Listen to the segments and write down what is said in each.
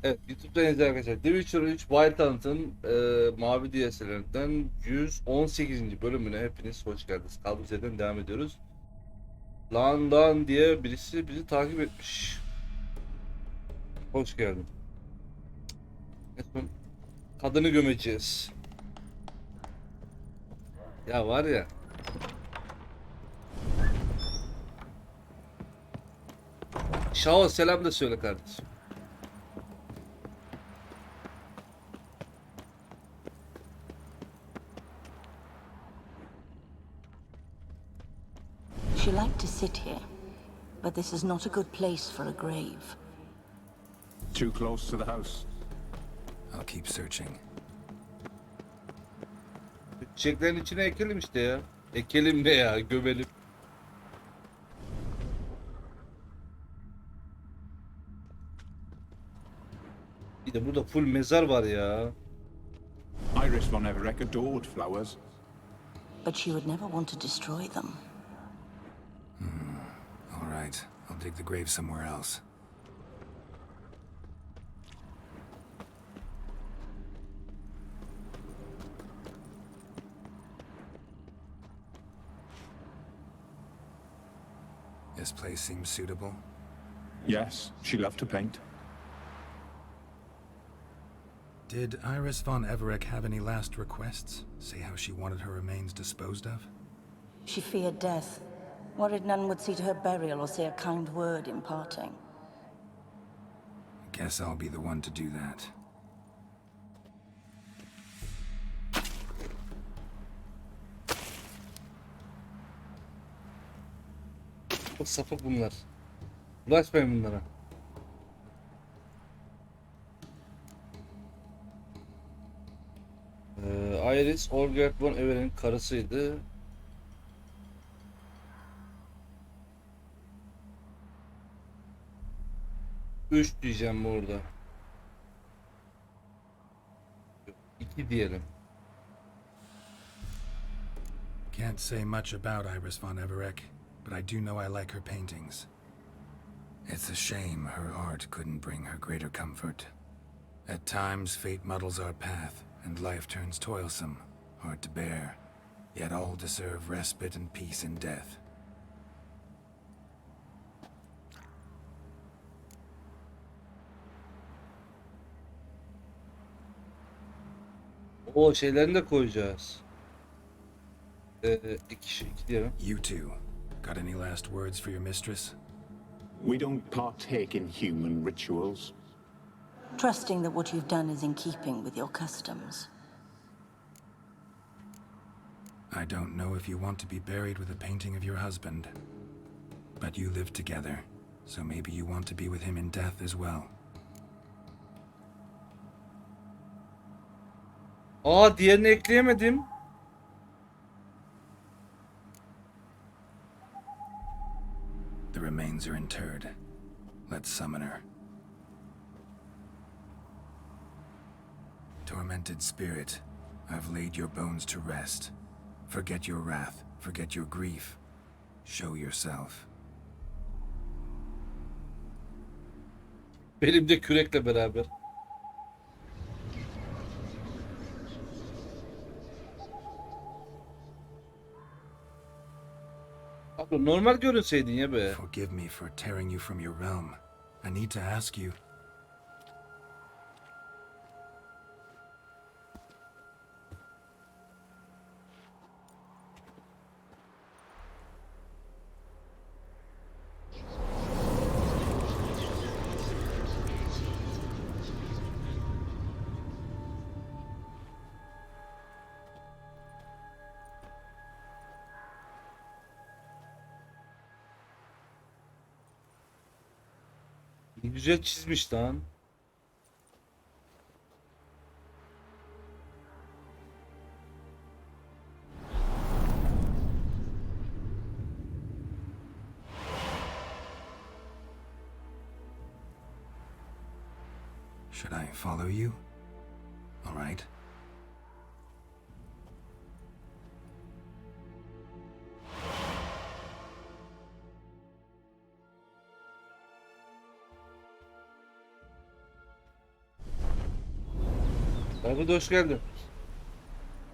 Evet, YouTube'dan arkadaşlar. The Witcher 3 Wild Hunt'ın mavi DLC'lerinden 118. bölümüne hepiniz hoş geldiniz. Kaldığımız yerden devam ediyoruz. Lan diye birisi bizi takip etmiş. Hoş geldin. En son kadını gömeceğiz. Ya var ya. Şahı selam da söyle kardeşim. She liked to sit here, but this is not a good place for a grave. Too close to the house. I'll keep searching. Çiçeklerin içine ekelim işte ya. Ekelim ne ya, gömelim. Bir de burada full mezar var ya. Iris von Everett adored flowers. But she would never want to destroy them. All right, I'll dig the grave somewhere else. This place seems suitable. Yes, she loved to paint. Did Iris von Everett have any last requests? Say how she wanted her remains disposed of? She feared death, worried none would see to her burial or say a kind word in parting. Guess I'll be the one to do that. Çok sapık bunlar. Ulaşmayın bunlara. Iris Olgert von Everett'in karısıydı. Üç diyeceğim burada. İki diyelim. Can't say much about Iris von Everett, but I do know I like her paintings. It's a shame her art couldn't bring her greater comfort. At times, fate muddles our path, and life turns toilsome, hard to bear. Yet all deserve respite and peace in death. O şeylerini de koyacağız. İki diyelim. You two, got any last words for your mistress? We don't partake in human rituals. Trusting that what you've done is in keeping with your customs. I don't know if you want to be buried with a painting of your husband, but you live together, so maybe you want to be with him in death as well. Aa, diğerini ekleyemedim. The remains are interred. Let's summon her. Tormented spirit, I've laid your bones to rest. Forget your wrath, forget your grief. Show yourself. Benim de kürekle beraber. Abi normal görünseydin ya be. Forgive me for tearing you from your realm. I need to ask you. Güzel çizmiş lan. Should I follow you? All right. Abi hoş geldin.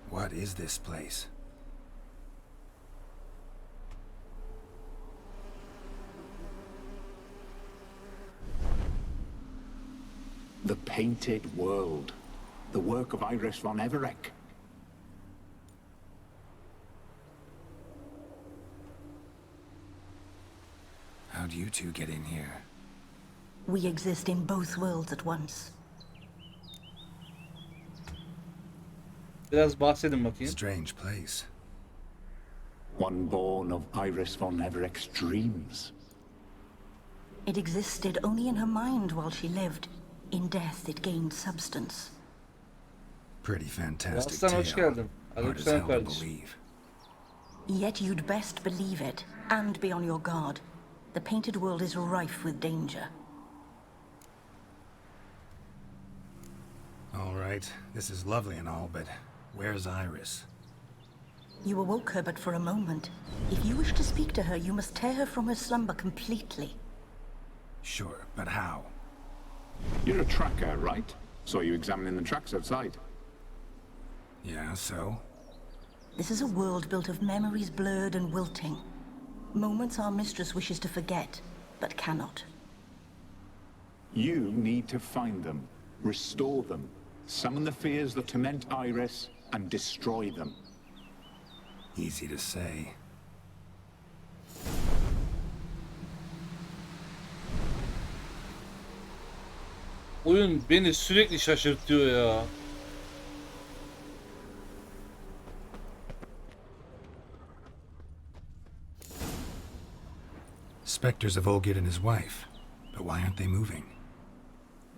What is this place? The Painted World. The work of Iris von Everec. How'd you two get in here? We exist in both worlds at once. Biraz bahsedin bakayım. Strange place. One born of Iris von Everec's dreams. It existed only in her mind while she lived. In death, it gained substance. Pretty fantastic Aslan hoş tale. geldin. Hard as Aleykümselam hell to kardeşim. believe. Yet you'd best believe it, and be on your guard. The painted world is rife with danger. All right, this is lovely and all, but where's Iris? You awoke her but for a moment. If you wish to speak to her, you must tear her from her slumber completely. Sure, but how? You're a tracker, right? Saw you examining the tracks outside. Yeah, so? This is a world built of memories blurred and wilting. Moments our mistress wishes to forget, but cannot. You need to find them, restore them, summon the fears that torment Iris, and destroy them. Easy to say. Oyun beni sürekli şaşırtıyor ya. Spectres of Olgid and his wife. But why aren't they moving?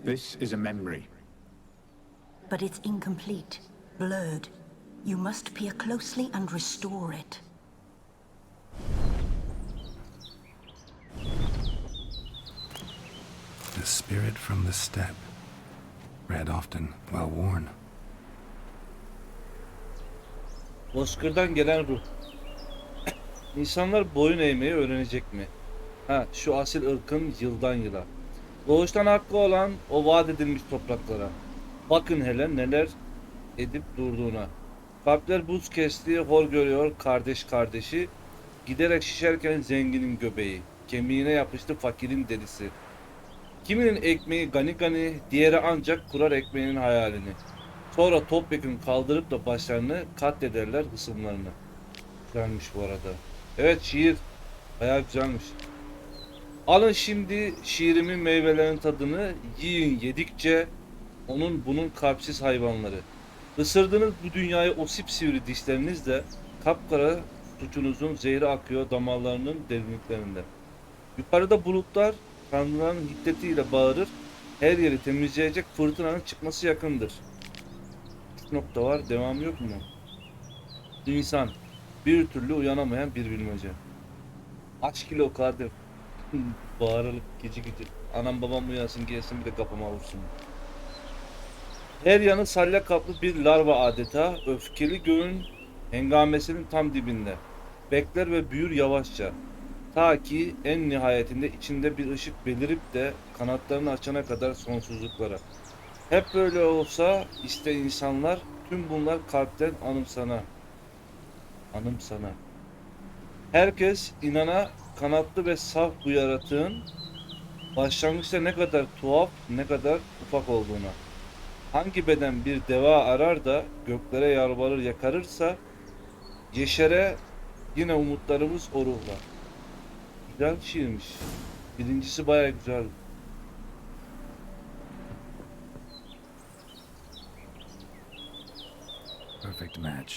This is a memory. But it's incomplete, blurred. You must peer closely and restore it. The spirit from the steppe. Read often, well worn. Bozkır'dan gelen ruh. İnsanlar boyun eğmeyi öğrenecek mi? Ha, şu asil ırkın yıldan yıla. Doğuştan hakkı olan o vaat edilmiş topraklara. Bakın hele neler edip durduğuna. Kalpler buz kestiği hor görüyor kardeş kardeşi. Giderek şişerken zenginin göbeği. Kemiğine yapıştı fakirin derisi. Kiminin ekmeği gani gani, diğeri ancak kurar ekmeğinin hayalini. Sonra topyekun kaldırıp da başlarını katlederler hısımlarını. Güzelmiş bu arada. Evet, şiir bayağı güzelmiş. Alın şimdi şiirimin meyvelerin tadını, yiyin yedikçe onun bunun kalpsiz hayvanları. Isırdığınız bu dünyayı o sipsivri dişlerinizle, kapkara suçunuzun zehri akıyor damarlarının derinliklerinde. Yukarıda bulutlar tanrıların hiddetiyle bağırır, her yeri temizleyecek fırtınanın çıkması yakındır. 3 nokta var, devam yok mu? İnsan, bir türlü uyanamayan bir bilmece. Aç kilo kadir. Bağırılıp gece gece. Anam babam uyansın gelsin bir de kapıma vursun. Her yanı salya kaplı bir larva adeta. Öfkeli göğün hengamesinin tam dibinde. Bekler ve büyür yavaşça. Ta ki en nihayetinde içinde bir ışık belirip de kanatlarını açana kadar sonsuzluklara. Hep böyle olsa iste insanlar, tüm bunlar kalpten anımsana. Anımsana. Herkes inana kanatlı ve saf bu yaratığın başlangıçta ne kadar tuhaf, ne kadar ufak olduğuna. Hangi beden bir deva arar da göklere yalvarır yakarırsa, yeşere yine umutlarımız o ruhla. Güzel şiirmiş. Birincisi bayağı güzel. Perfect match.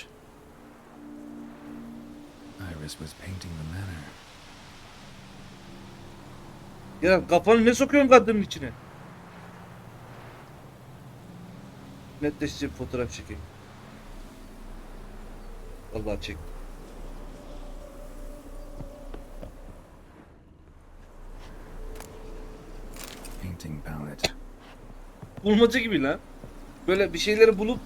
Iris was painting the manor. Ya kafanı ne sokuyorsun kadının içine? Netleşici bir fotoğraf çekeyim. Vallahi çek. Painting palette. Bulmaca gibi lan. Böyle bir şeyleri bulup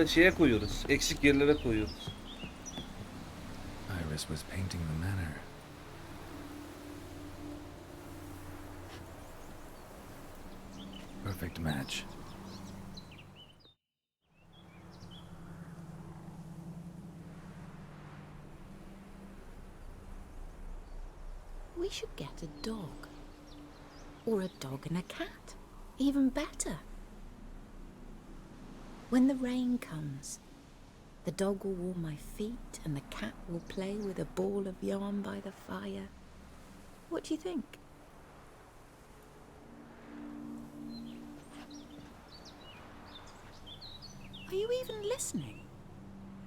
şeye koyuyoruz. Eksik yerlere koyuyoruz. Iris was painting the manor. Perfect match. we should get a dog. Or a dog and a cat. Even better. When the rain comes, the dog will warm my feet and the cat will play with a ball of yarn by the fire. What do you think? Are you even listening?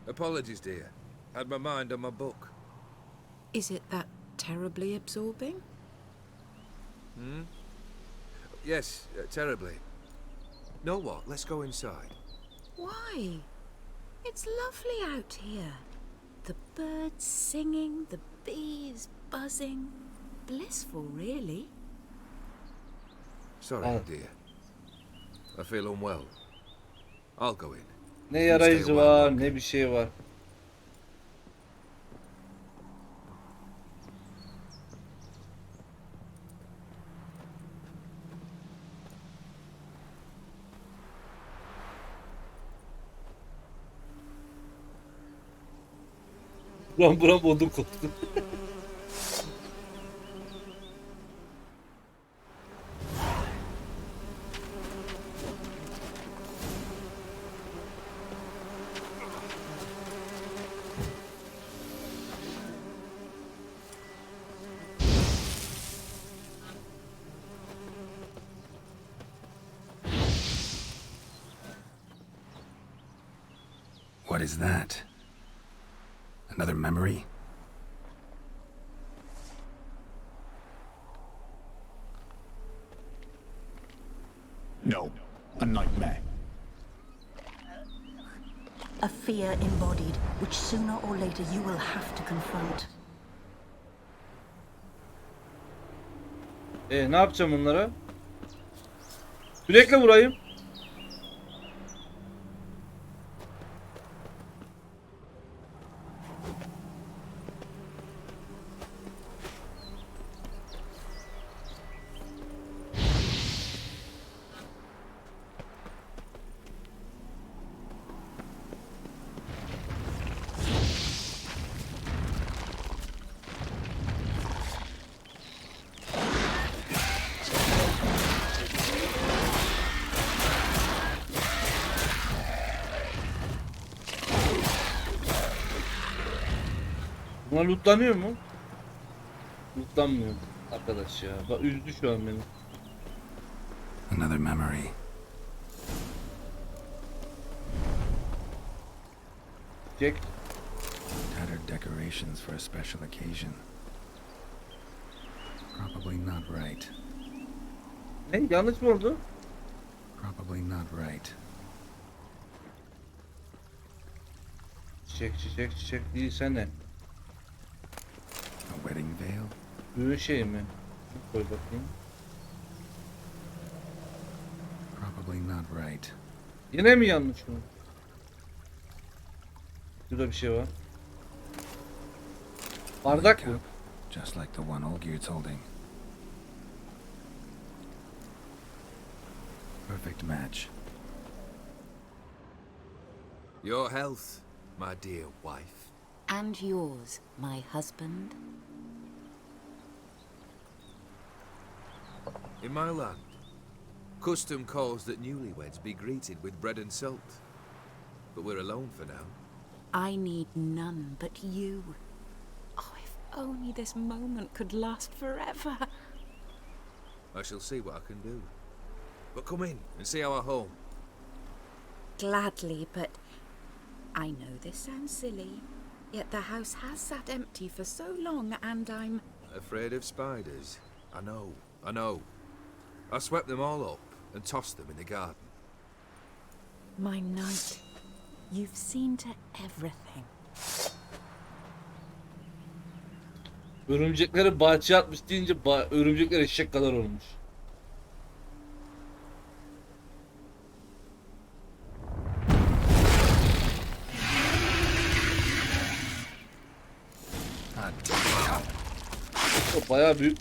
Apologies, dear. Had my mind on my book. Is it that terribly absorbing? Yes, terribly. Know what? Let's go inside. Why? It's lovely out here. The birds singing, the bees buzzing. Blissful, really. Sorry, Oh. dear. I feel unwell. I'll go in. Ne yara izi var, ne bir şey var. Buram odun koktu. What is that? Another memory? No, a nightmare. A fear embodied, which sooner or later you will have to confront. Ne yapacağım bunlara? Sürekli vurayım. Bunlar lootlanıyor mu? Lootlanmıyor arkadaş ya. Bak üzdü şu an beni. Another memory. Jack. Tattered decorations for a special occasion. Probably not right. Ne? Yanlış mı oldu? Probably not right. Çiçek değilse ne? A wedding veil? Düğün şey mi? Koy bakayım. Probably not right. Yine mi yanlış mı? Burada bir şey var. Bardak mı? Just like the one Olgier's holding. Perfect match. Your health, my dear wife. And yours, my husband. In my land, custom calls that newlyweds be greeted with bread and salt. But we're alone for now. I need none but you. Oh, if only this moment could last forever. I shall see what I can do. But come in and see our home. Gladly, but I know this sounds silly, yet the house has sat empty for so long and I'm... Afraid of spiders? I know. I swept them all up and tossed them in the garden. My knight, you've seen to everything. Örümcekleri bahçeye atmış deyince örümcekler eşek kadar olmuş. O bayağı büyük.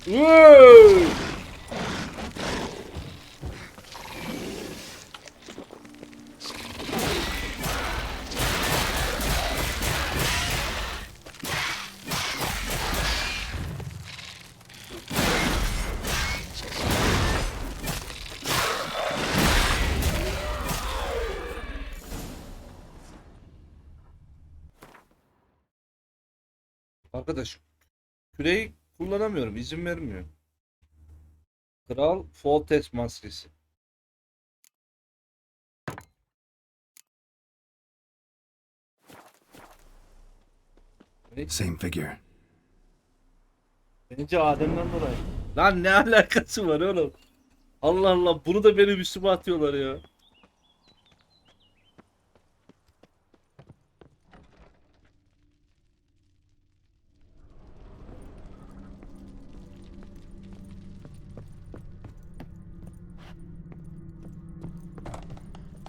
Arkadaş küreyi kullanamıyorum. İzin vermiyor. Kral fall test maskesi. Same figure. Bence Adem'den dolayı. Lan ne alakası var oğlum? Allah Allah, bunu da benim üstüme atıyorlar ya.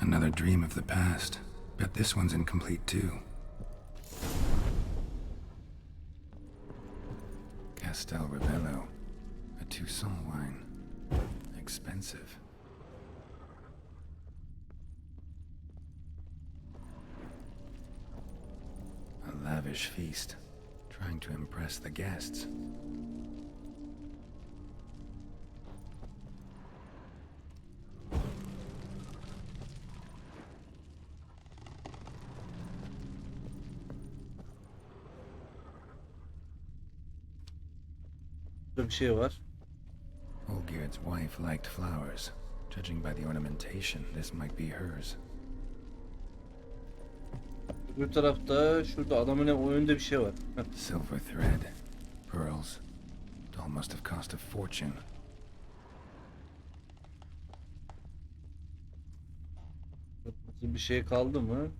Another dream of the past. Bet this one's incomplete too. Castel Rebello. A Toussaint wine. Expensive. A lavish feast. Trying to impress the guests. Burada bir şey var. Olgierd's wife liked flowers. Judging by the ornamentation, this might be hers. Öbür tarafta şurada adamın önünde bir şey var. Heh. Silver thread. Pearls. Doll must have cost a fortune. Bir şey kaldı mı?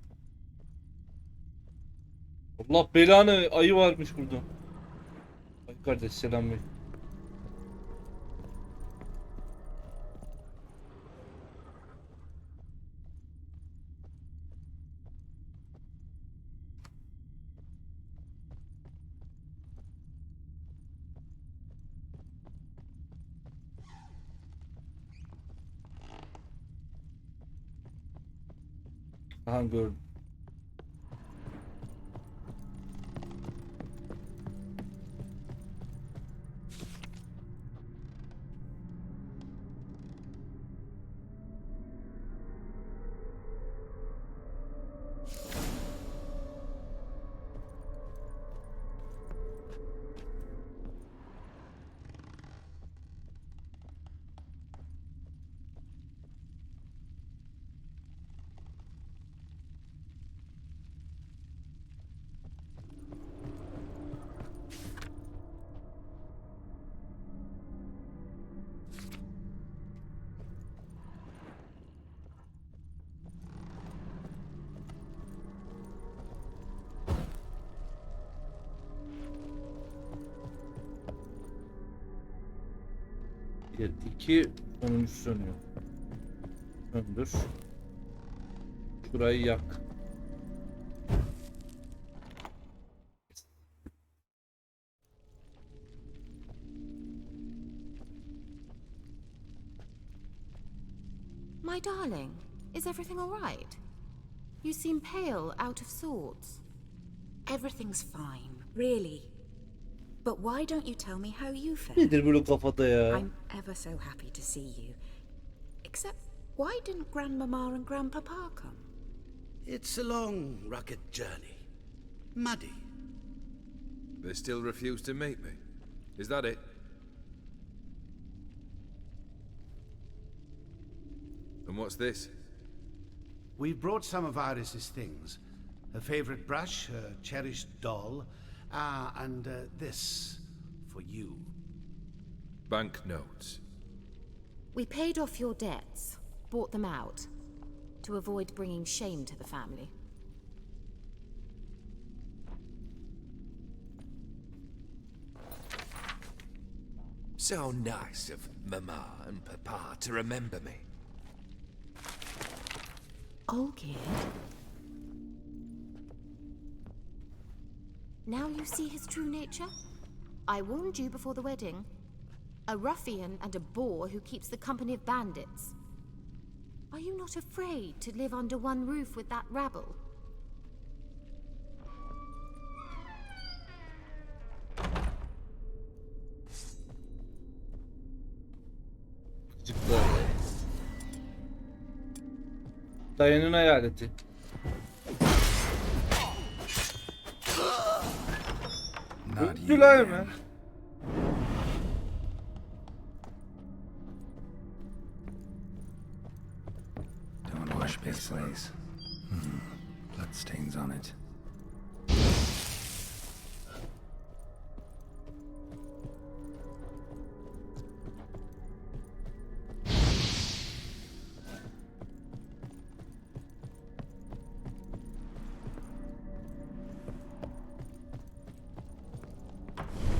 Allah belanı, ayı varmış burada. Ay kardeş selam ver. Aha gördüm. Bir, iki, sonuncu sönüyor. Söndür. Şurayı yak. My darling, is everything all right? You seem pale, out of sorts. Everything's fine, really. But why don't you tell me how you feel? Nedir böyle kafada ya? I'm ever so happy to see you. Except, why didn't Grandmama and Grandpapa come? It's a long, rugged journey. Muddy. They still refuse to meet me. Is that it? And what's this? We've brought some of Iris's things. Her favorite brush, her cherished doll, and this for you. Banknotes. We paid off your debts, bought them out, to avoid bringing shame to the family. So nice of Mama and Papa to remember me. Olgierd? Now you see his true nature? I warned you before the wedding. A ruffian and a boor who keeps the company of bandits. Are you not afraid to live under one roof with that rabble? Gıcıklar. Dayının hayaleti. Not you Gülay mı? again. Don't wash this place. Blood stains on it.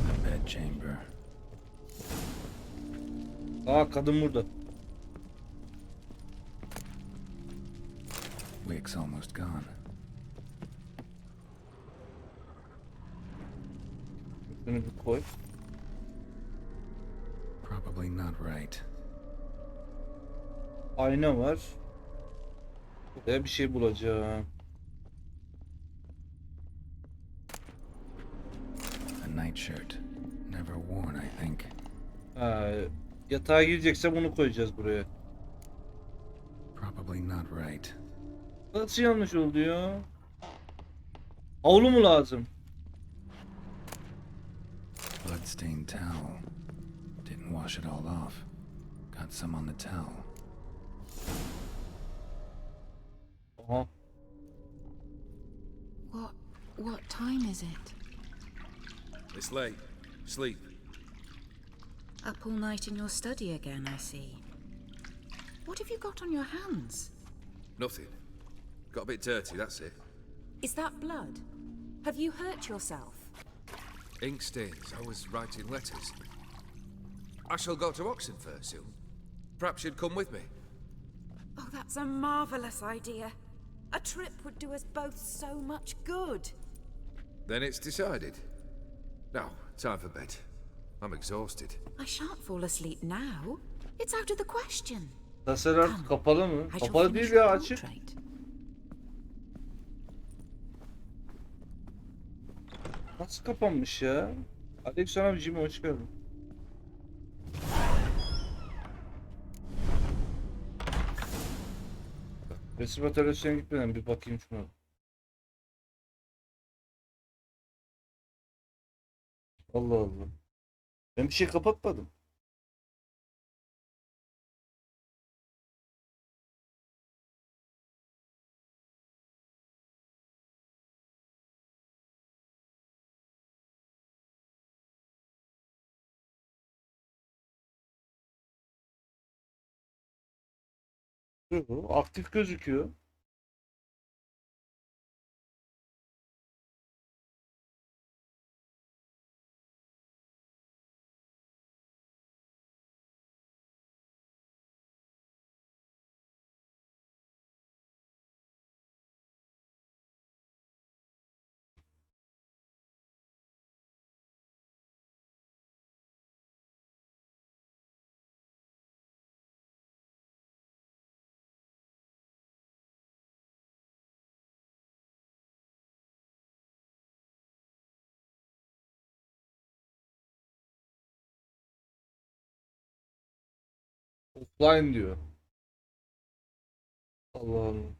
A bed chamber. Aa, kadın burada. Wick's almost gone. Şunu bir koy. Probably not right. Ayna var. Buraya bir şey bulacağım. A nightshirt. Never worn, I think. Ha, yatağa girecekse bunu koyacağız buraya. Probably not right. Nasıl yanlış oldu ya? Havlu mu lazım? Bloodstained towel. Didn't wash it all off. Got some on the towel. Aha. What time is it? It's late. Sleep. Up all night in your study again, I see. What have you got on your hands? Nothing. Got a bit dirty, that's it. Is that blood? Have you hurt yourself? Ink stains. I was writing letters. I shall go to Oxenfurt soon. Perhaps you'd come with me. Oh, that's a marvelous idea. A trip would do us both so much good. Then it's decided. Now, time for bed. I'm exhausted. I shan't fall asleep now. It's out of the question. Tasarım kapalı mı? I shall Kapalı finish değil your ya, açık. portrait. Nasıl kapanmış ya? Aleykümselam Jimmy, hoş geldin. Resim atölyesine gitmeden bir bakayım şuna. Allah Allah. Ben bir şey kapatmadım. Yo, aktif gözüküyor. Offline diyor. Allah Allah.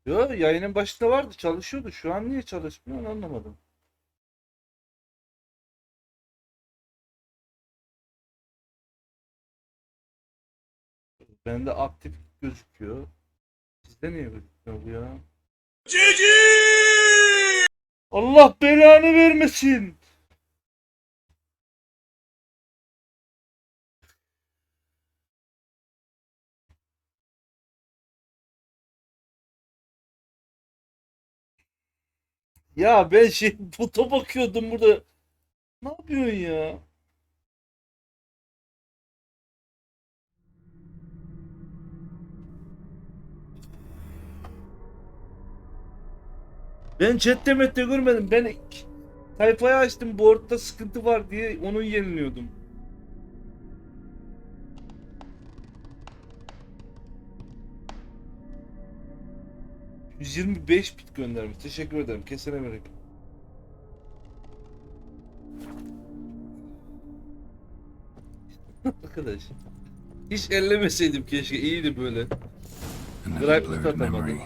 Yo, yayının başında vardı, çalışıyordu. Şu an niye çalışmıyor onu anlamadım. Bende aktif gözüküyor. Sizde niye gözükmüyor bu ya? Allah belanı vermesin. Ya ben buta bakıyordum burada. Ne yapıyorsun ya? Ben chatte mette görmedim. Ben sayfayı açtım. Board'da sıkıntı var diye onu yeniliyordum. ...125 bit göndermiş. Teşekkür ederim. Kesene bereket. Arkadaş. Hiç ellemeseydim keşke. İyiydi böyle. Another Bırak blurred atamadım. memory.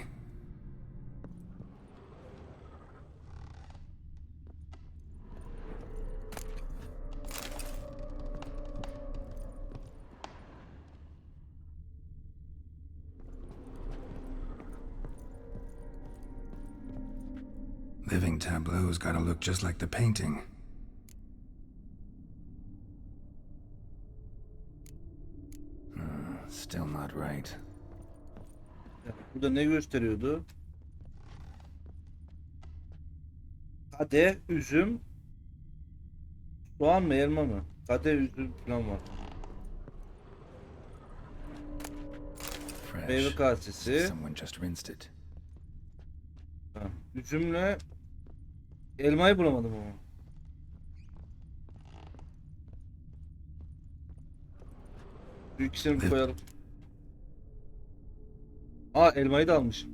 Living tableau's gotta look just like the painting. Still not right. Burada ne gösteriyordu? Kadeh, üzüm, soğan mı, elma mı? Kadeh, üzüm falan var. Meyve Fresh. kasesi. Someone just rinsed it. Ha, üzümle elmayı bulamadım ama. Bu ikisini bir koyalım. Aa, elmayı da almışım.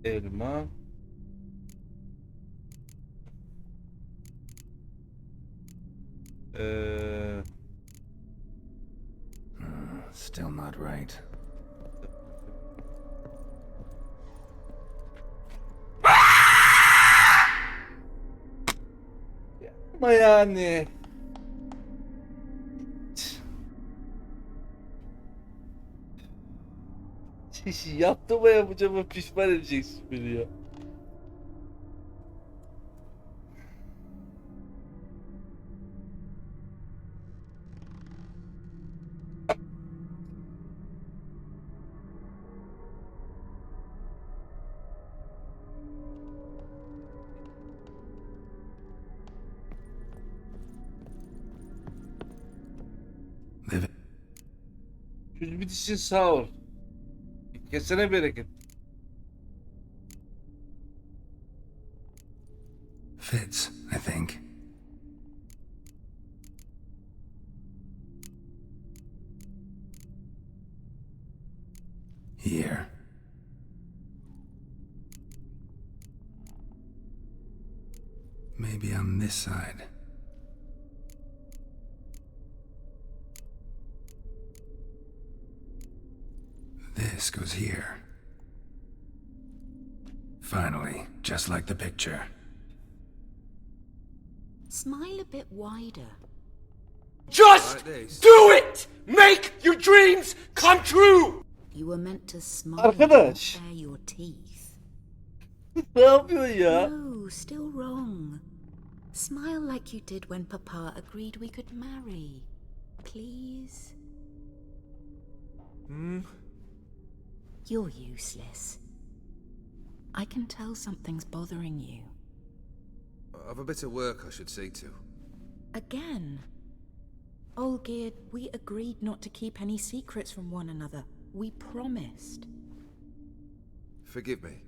Elma. Still not right. Ama yani. Yaptığıma yapacağıma pişman edeceksin beni ya. Living. Yüz bitişin sağ ol. Kesene bereket. Fits, I think. Here. Maybe on this side. This goes here. Finally, just like the picture. Smile a bit wider. Just Like this. do it! Make your dreams come true! You were meant to smile, Arkadaş. not bare your teeth. Ne yapıyorsun ya? No, still wrong. Smile like you did when Papa agreed we could marry. Please? You're useless. I can tell something's bothering you. I've a bit of work I should see to. Again. Olgerd, we agreed not to keep any secrets from one another. We promised. Forgive me.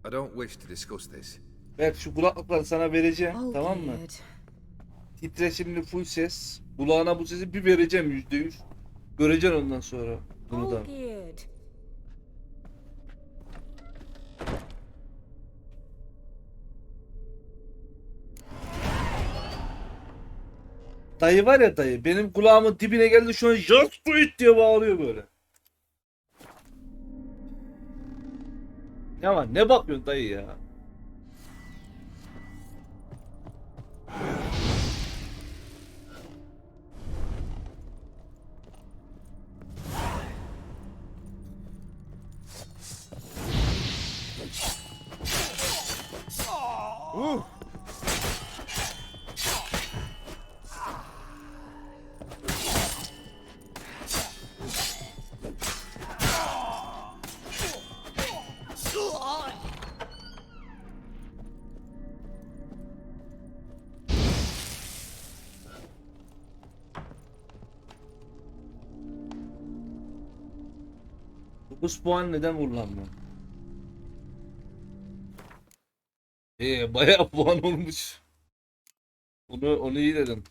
I don't wish to discuss this. Bak, şu kulaklıkları sana vereceğim, Olgerd. tamam mı? Titreşimli full ses. Kulağına bu sesi bir vereceğim, %100. Göreceksin ondan sonra bunu da. Olgerd. Dayı var ya, dayı. Benim kulağımın dibine geldi şu an, just do it diye bağırıyor böyle. Ya ne bakıyorsun dayı ya? Bu puan neden kullanmıyor? Bayağı puan olmuş. Onu iyi dedim.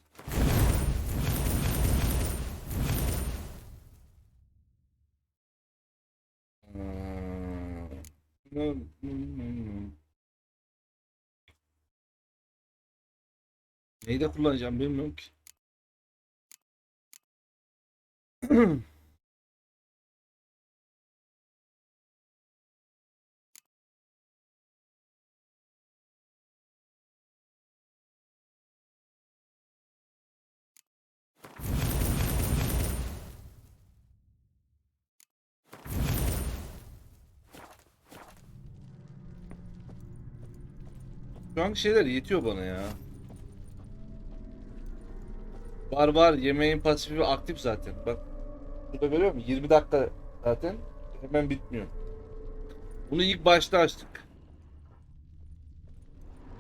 Neyi de kullanacağım bilmiyorum ki. Şu an şeyler yetiyor bana ya. Var yemeğin pasifi aktif zaten. Bak burada görüyor musun? 20 dakika zaten hemen bitmiyor. Bunu ilk başta açtık.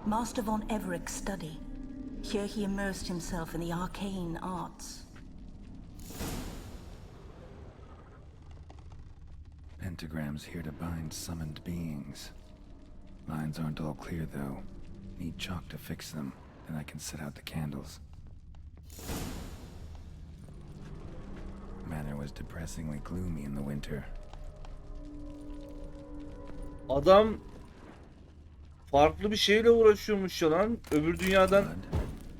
Master von Evereck's study. Here he immersed himself in the arcane arts. Pentagrams here to bind summoned beings. Lines aren't all clear though. Need chalk to fix them, then I can set out the candles. Manor was depressingly gloomy in the winter. Adam farklı bir şeyle uğraşıyormuş ya lan. Öbür dünyadan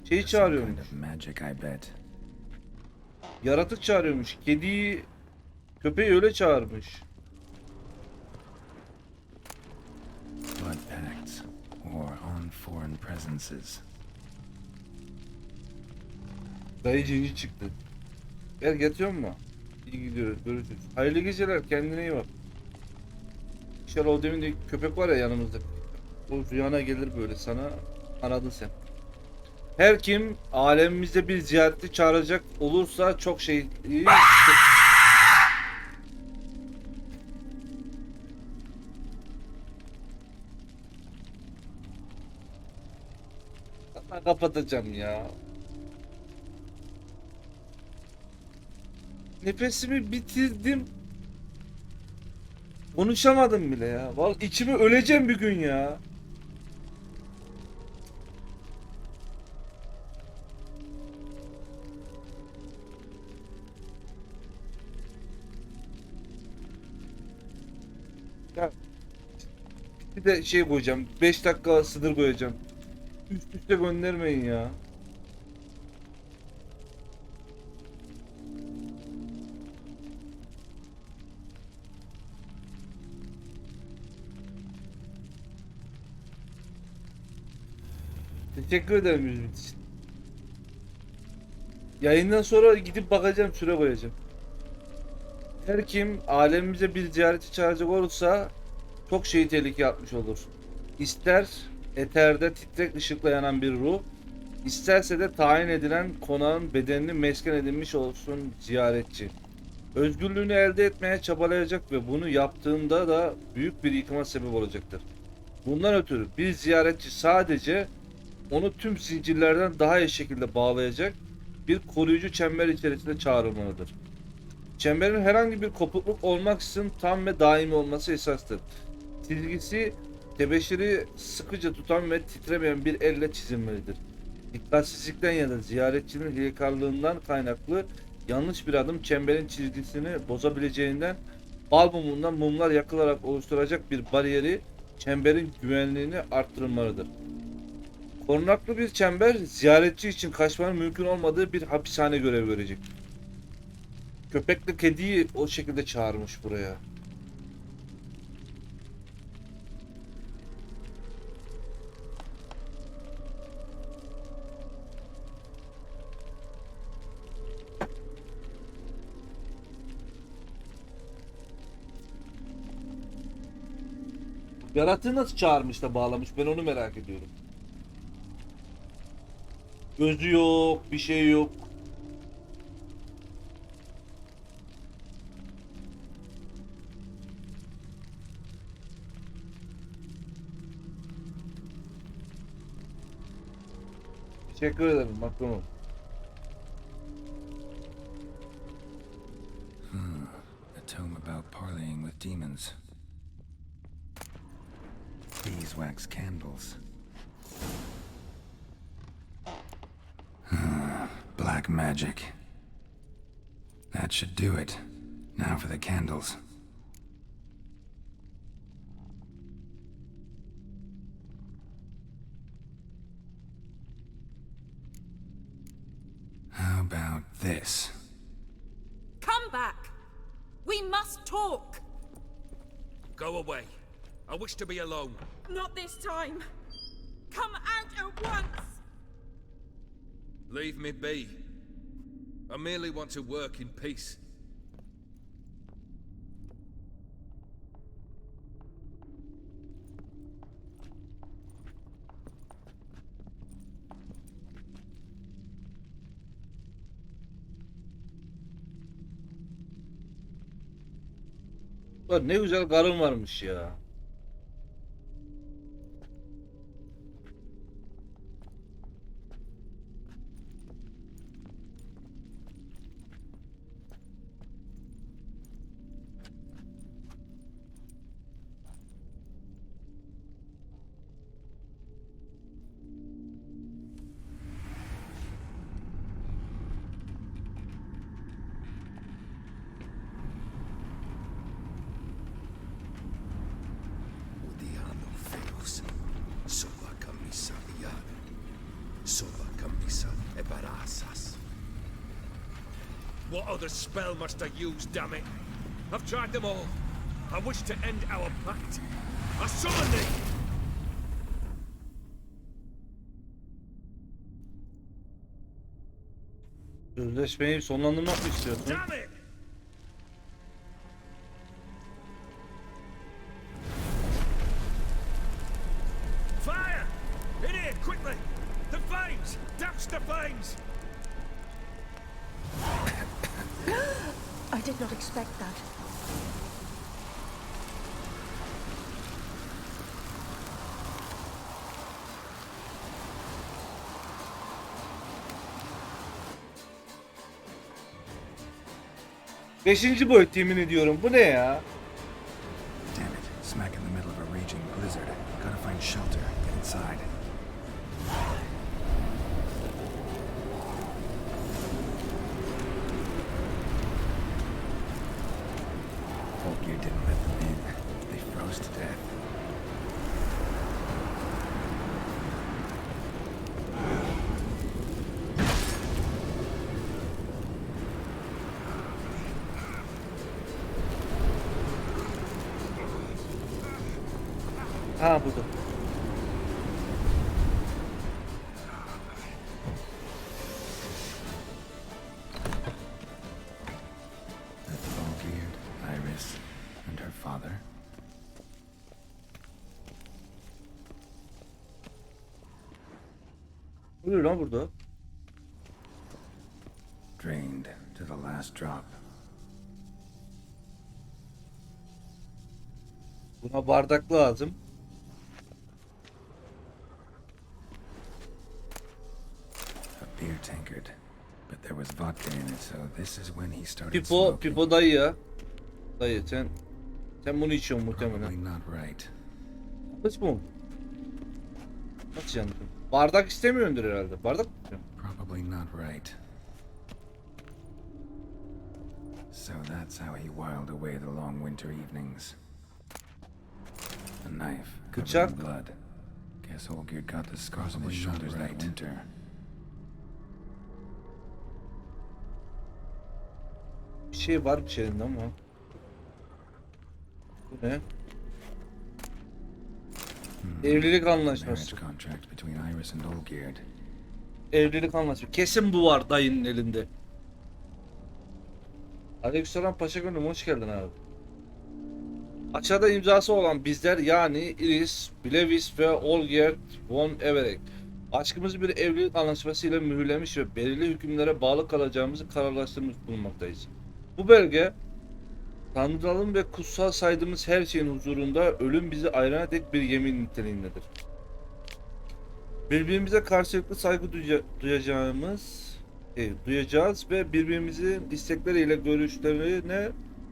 şeyi Some kind çağırıyormuş. of magic, I bet. Yaratık çağırıyormuş. Kediyi, köpeği öyle çağırmış. Blood pacts, or on foreign presences. Dayı cinci çıktı. Gel yatıyor mu? İyi gidiyoruz. Görüşürüz. Hayırlı geceler. Kendine iyi bak. İnşallah o demin de köpek var ya yanımızda. O rüyana gelir böyle sana. Anladın sen. Her kim alemimizde bir ziyareti çağıracak olursa çok şey... Kapatacağım ya. Nefesimi bitirdim. Konuşamadım bile ya. Vallahi içimi öleceğim bir gün ya. Ya bir de şey koyacağım. 5 dakika sınır koyacağım. Üst üste göndermeyin ya. Teşekkür ederim yüzün için. Yayından sonra gidip bakacağım, süre koyacağım. Her kim alemimize bir ziyareti çağıracak olursa çok şeyi tehlikeye atmış olur. İster eterde titrek ışıkla yanan bir ruh, isterse de tayin edilen konağın bedenini mesken edinmiş olsun ziyaretçi. Özgürlüğünü elde etmeye çabalayacak ve bunu yaptığında da büyük bir yıkıma sebep olacaktır. Bundan ötürü bir ziyaretçi sadece onu tüm zincirlerden daha iyi şekilde bağlayacak bir koruyucu çember içerisinde çağrılmalıdır. Çemberin herhangi bir kopukluk olmaksızın tam ve daimi olması esastır. Çizgisi tebeşiri sıkıca tutan ve titremeyen bir elle çizilmelidir. Dikkatsizlikten ya da ziyaretçinin hilekarlığından kaynaklı yanlış bir adım çemberin çizgisini bozabileceğinden bal mumundan mumlar yakılarak oluşturacak bir bariyeri çemberin güvenliğini arttırmalıdır. Korunaklı bir çember ziyaretçi için kaçmanın mümkün olmadığı bir hapishane görevi verecek. Köpekle kediyi o şekilde çağırmış buraya. Yaratığı nasıl çağırmış da bağlamış, ben onu merak ediyorum. Gözü yok, bir şey yok. Teşekkür ederim Makronum. A tome about parleying with demons. These wax candles. like magic. That should do it. Now for the candles. How about this? Come back! We must talk! Go away. I wish to be alone. Not this time! Come out at once! Leave me be. I merely want to work in peace. Lan ne güzel karın varmış ya. What other spell must I use, damn it? I've tried them all. I wish to end our pact. I summon thee! Sözleşmeyi sonlandırmak mı istiyorsun? Damn it! Fire! In here, quickly! The flames! Douse the flames! I did not expect that. Beşinci boyut yemin ediyorum. Bu ne ya? Damn it, smack in the middle of a raging blizzard. Gotta find shelter, get inside. Volgear didn't let them in. They froze to death. Ha buldum. That's Volgear, Iris, and her father. Ne oluyor lan burada? Drained to the last drop. Buna bardak lazım. A beer tankard. But there was vodka in it, so this is when he started Pipo, smoking. Pipo dayı ya. Dayı sen bunu içiyorsun Probably muhtemelen. not right. Kız bu. Nasıl yandı? Bardak istemiyordur herhalde. Bardak mı istiyorsun? Probably not right. So that's how he whiled away the long winter evenings. A knife covered Bıçak. in blood. Guess Olgierd got the scars on his shoulders that winter. Bir şey var bir şeyinde ama. Bu ne? Evlilik anlaşması. Marriage contract between Iris and Olgierd. Evlilik anlaşması. Kesin bu var dayının elinde. Aleykümselam Paşa Gönlüm, hoş geldin abi. Aşağıda imzası olan bizler yani Iris, Blevis ve Olgierd von Everek aşkımızı bir evlilik anlaşması ile mühürlemiş ve belirli hükümlere bağlı kalacağımızı kararlaştırmış bulunmaktayız. Bu belge tanrıların ve kutsal saydığımız her şeyin huzurunda ölüm bizi ayırana dek bir yemin niteliğindedir. Birbirimize karşılıklı saygı duyacağız ve birbirimizin istekleriyle görüşlerine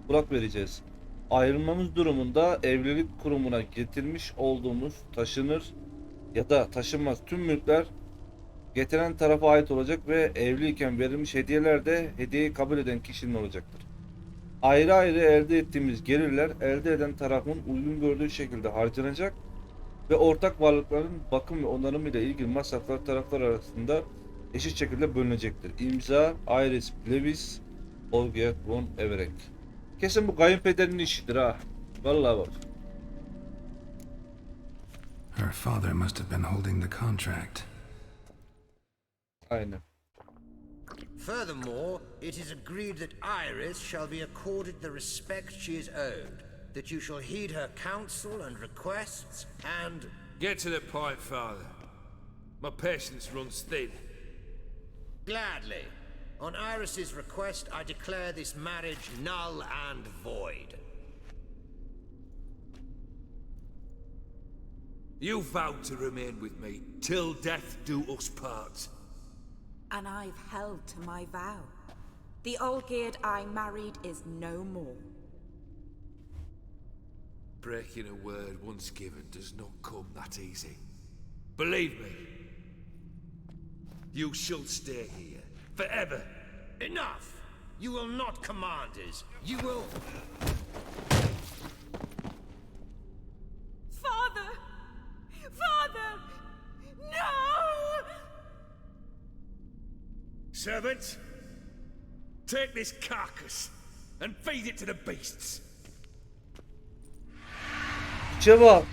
kulak vereceğiz. Ayrılmamız durumunda evlilik kurumuna getirmiş olduğumuz taşınır ya da taşınmaz tüm mülkler getiren tarafa ait olacak ve evliyken verilmiş hediyeler de hediyeyi kabul eden kişinin olacaktır. Ayrı ayrı elde ettiğimiz gelirler elde eden tarafın uygun gördüğü şekilde harcanacak ve ortak varlıkların bakım ve onarımı ile ilgili masraflar taraflar arasında eşit şekilde bölünecektir. İmza Iris Lewis, Olga von Everek. Kesin bu kayınpederin işidir ha. Vallahi bak. Her father must have been holding the contract. Aynen. Furthermore, it is agreed that Iris shall be accorded the respect she is owed, that you shall heed her counsel and requests, and... Get to the point, Father. My patience runs thin. Gladly. On Iris's request, I declare this marriage null and void. You vowed to remain with me till death do us part. And I've held to my vow. The Olgierd I married is no more. Breaking a word once given does not come that easy. Believe me. You shall stay here forever. Enough! You will not command us. You will... Father! Father! No! Servants, take this carcass and feed it to the beasts. Cevap.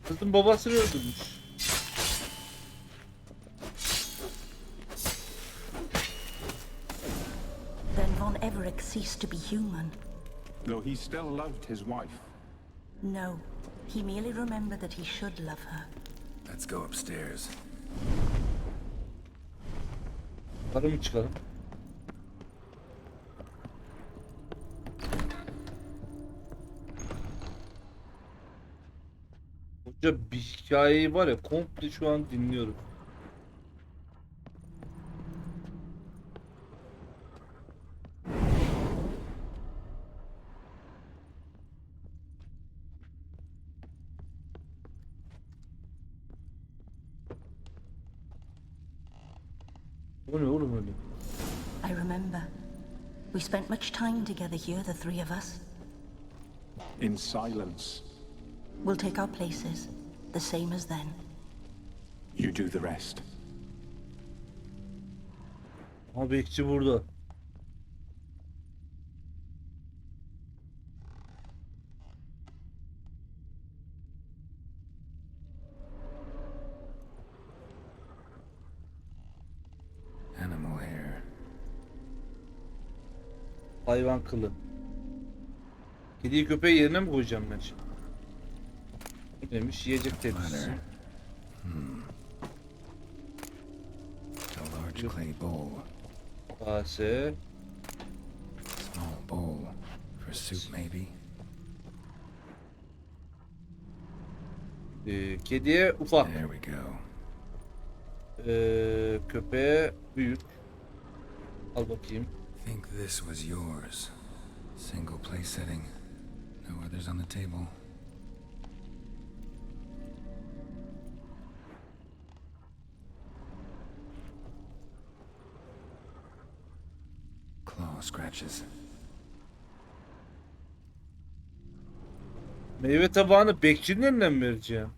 Kızın babasını öldürmüş. Then Von Everett ceased to be human. Though he still loved his wife. No, he merely remembered that he should love her. Let's go upstairs. Para mı çıkalım? Hoca bir hikayeyi var ya komple şu an dinliyorum. O ne oğlum öyle? I remember. We spent much time together here, the three of us. In silence. We'll take our places, the same as then. You do the rest. Ama bekçi burada. Animal hair. Hayvan kılı. Kediyi köpeği yerine mi koyacağım ben şimdi? Bu demiş yiyecek tepsisi. A large clay bowl. Kase. Small bowl. For soup, maybe? Kediye ufak. There we go. Köpeğe büyük. Al bakayım. Think this was yours. Single place setting. No others on the table. Claw scratches. Meyve tabağını bekçinin eline mi vereceğim?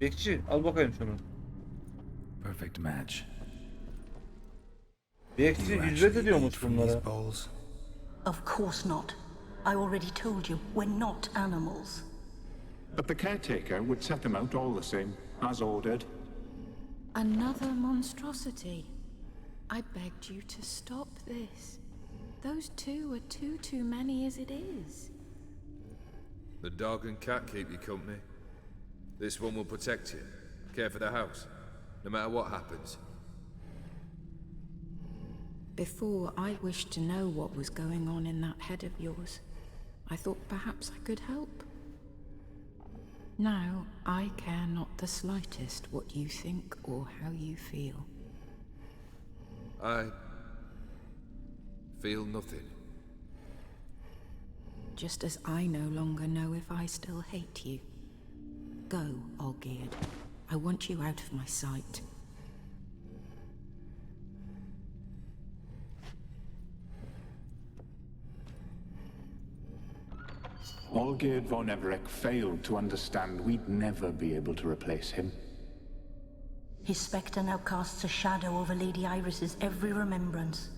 Bekçi al bakayım şunu. Perfect match. Bekçi You hizmet actually ediyormuş eat from bunlara. these bowls? Of course not. I already told you, we're not animals. But the caretaker would set them out all the same, as ordered. Another monstrosity. I begged you to stop this. Those two are too many as it is. The dog and cat keep you company. This one will protect you, care for the house, no matter what happens. Before, I wished to know what was going on in that head of yours. I thought perhaps I could help. Now, I care not the slightest what you think or how you feel. I feel nothing. just as I no longer know if I still hate you. Go, Olgierd. I want you out of my sight. Olgierd von Everec failed to understand we'd never be able to replace him. His spectre now casts a shadow over Lady Iris's every remembrance.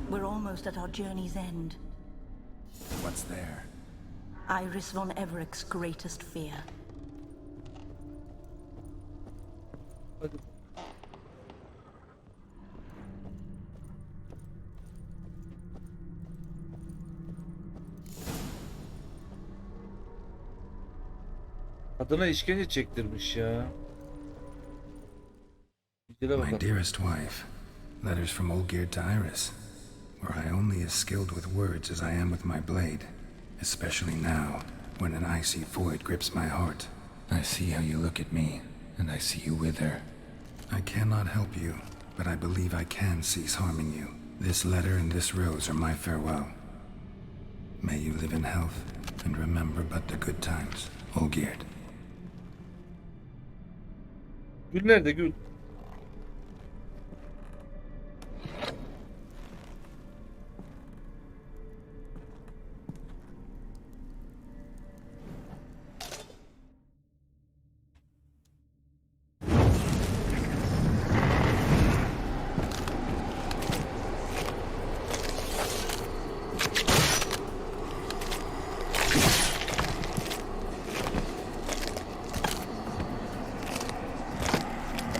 We're almost at our journey's end. What's there? Iris von Everec's greatest fear. Kadına işkence çektirmiş ya. Güzele My bakalım. dearest wife, letters from Olgierd to Iris. Were I only as skilled with words as I am with my blade, especially now, when an icy void grips my heart. I see how you look at me, and I see you with her. I cannot help you, but I believe I can cease harming you. This letter and this rose are my farewell. May you live in health, and remember but the good times, Olgierd. Gül nerede Gül?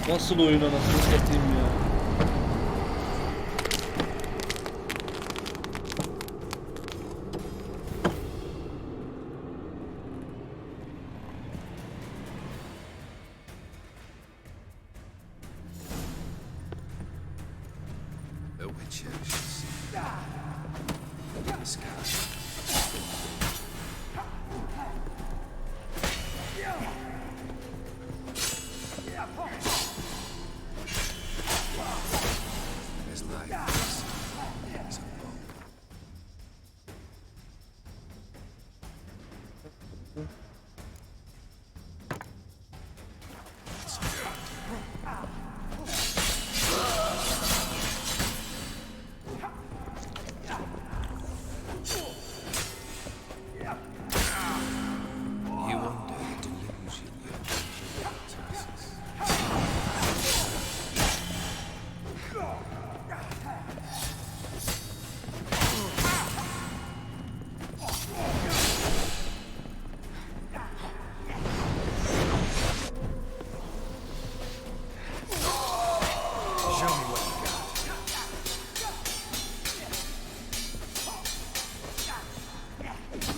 Nasıl oyun anasını satayım ya? The Witcher shall see. The sky. There's life as a bone. You wonder the delusion your possesses. Show me what you got.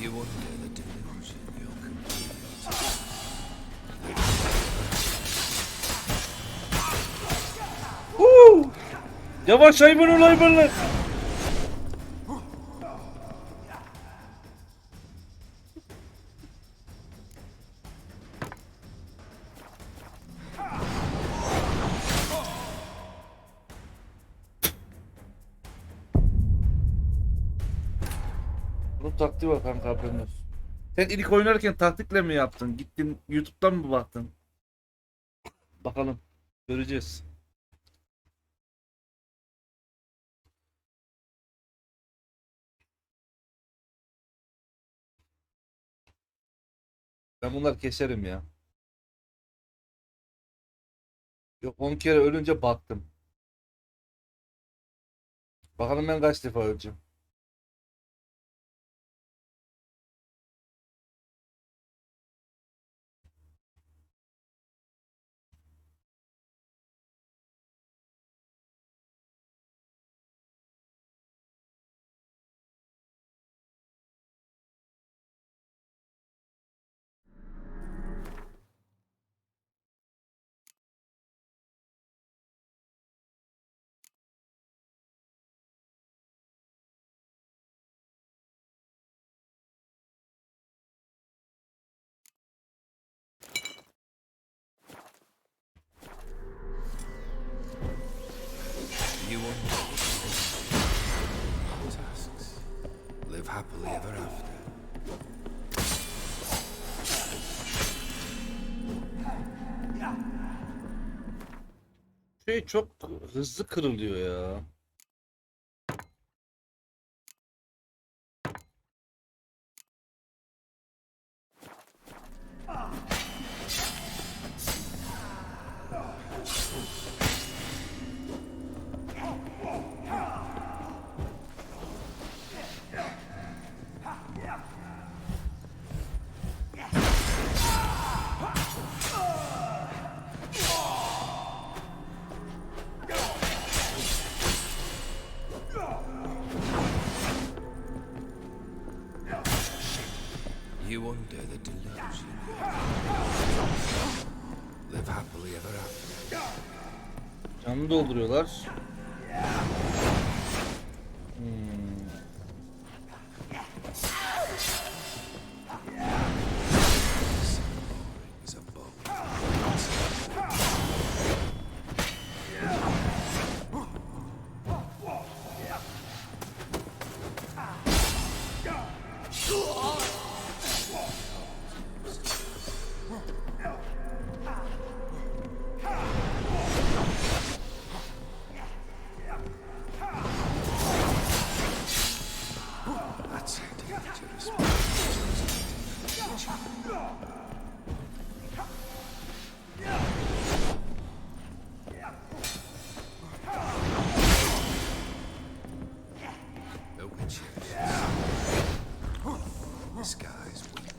You wonder the delusion you're completely. Yavaş hayvan hayvanlar. Bunun taktiği var kanka, haberin olsun. Sen ilk oynarken taktikle mi yaptın? Gittin YouTube'dan mı baktın? Bakalım. Göreceğiz. Ben bunları keserim ya. Yok, 10 kere ölünce baktım. Bakalım ben kaç defa öleceğim. You wonder. Live happily ever after. Şey çok hızlı kırılıyor ya. You under the delusion. Live happily ever after. Canını dolduruyorlar. Is a bow. That's it. The witches. This guy's weak.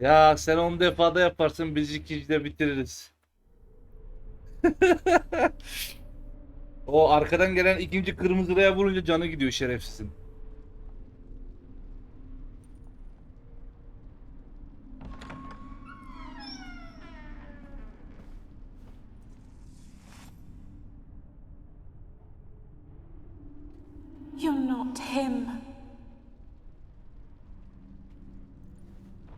Ya sen 10 defada yaparsın, biz 2'de bitiririz. O arkadan gelen ikinci kırmızılıya vurunca canı gidiyor şerefsizin. You're not him.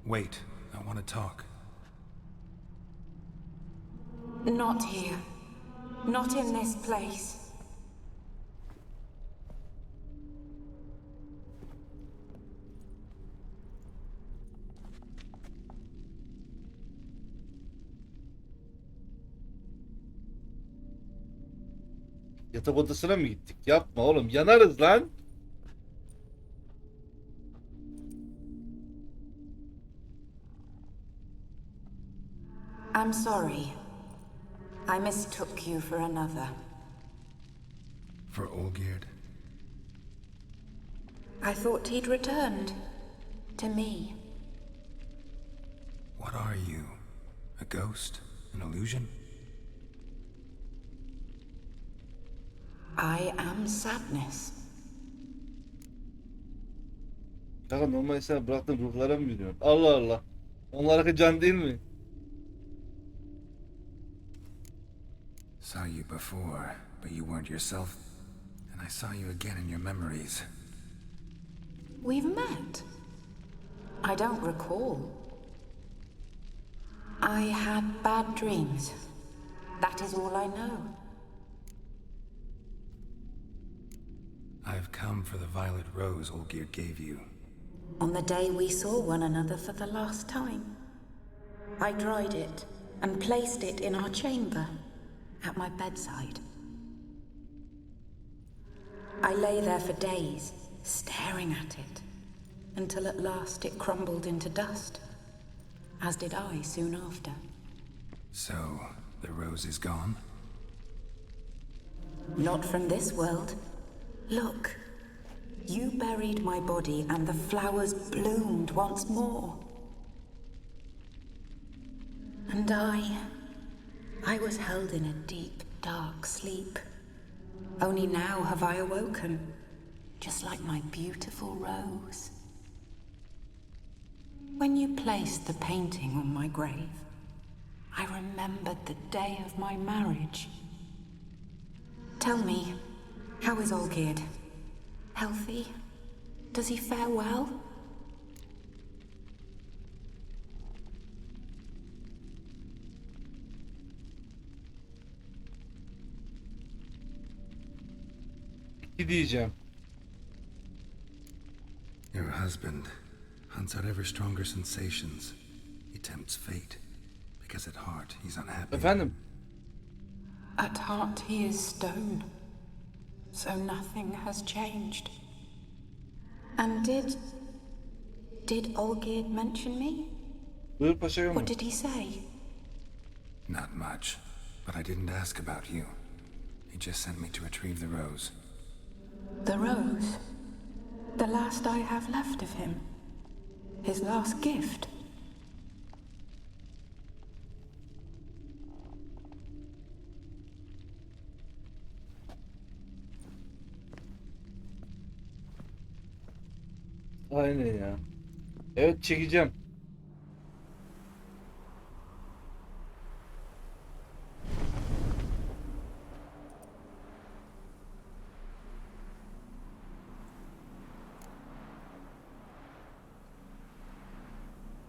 Wait, I want to talk. Not here. Not in this place. Yatak odasına mı gittik? Yapma oğlum, yanarız lan. I'm sorry. I mistook you for another. For Olgierd? I thought he'd returned. To me. What are you? A ghost? An illusion? I am sadness. Kanka normal insan bıraktığın ruhlara mı gidiyorsun? Allah Allah. Onlar can değil mi? Saw you before, but you weren't yourself. And I saw you again in your memories. We've met. I don't recall. I had bad dreams. That is all I know. I've come for the violet rose Olgierd gave you. On the day we saw one another for the last time, I dried it and placed it in our chamber, at my bedside. I lay there for days, staring at it, until at last it crumbled into dust, as did I soon after. So, the rose is gone? Not from this world. Look, you buried my body and the flowers bloomed once more. And I was held in a deep, dark sleep. Only now have I awoken, just like my beautiful rose. When you placed the painting on my grave, I remembered the day of my marriage. Tell me, how is Olgierd? Healthy? Does he fare well? Bir diyeceğim. Your husband hunts out ever stronger sensations. He tempts fate, because at heart he's unhappy. Efendim? At heart he is stone, so nothing has changed. And did Olgierd mention me? Buyur paşa yok mu? What did he say? Not much, but I didn't ask about you. He just sent me to retrieve the rose. The rose? The last I have left of him? His last gift? Aynen ya. Evet, çekeceğim.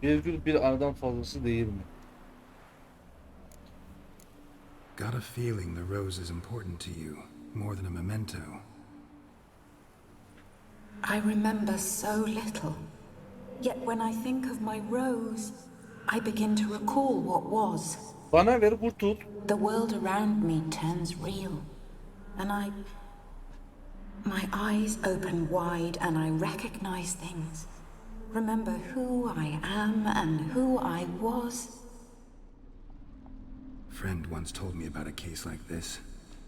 Virgül bir anadan fazlası değil mi? Got a feeling the rose is important to you, more than a memento. I remember so little. Yet when I think of my rose, I begin to recall what was. Bana ver, kurtul. The world around me turns real. And my eyes open wide and I recognize things. Remember who I am and who I was. A friend once told me about a case like this.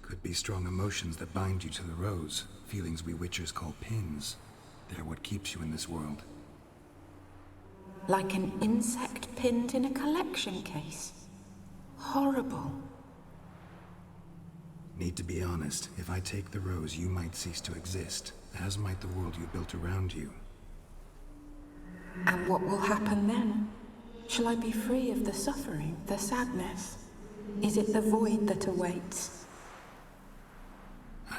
Could be strong emotions that bind you to the rose. Feelings we witchers call pins. They're what keeps you in this world. Like an insect pinned in a collection case. Horrible. Need to be honest, if I take the rose, you might cease to exist, as might the world you built around you. And what will happen then? Shall I be free of the suffering, the sadness? Is it the void that awaits?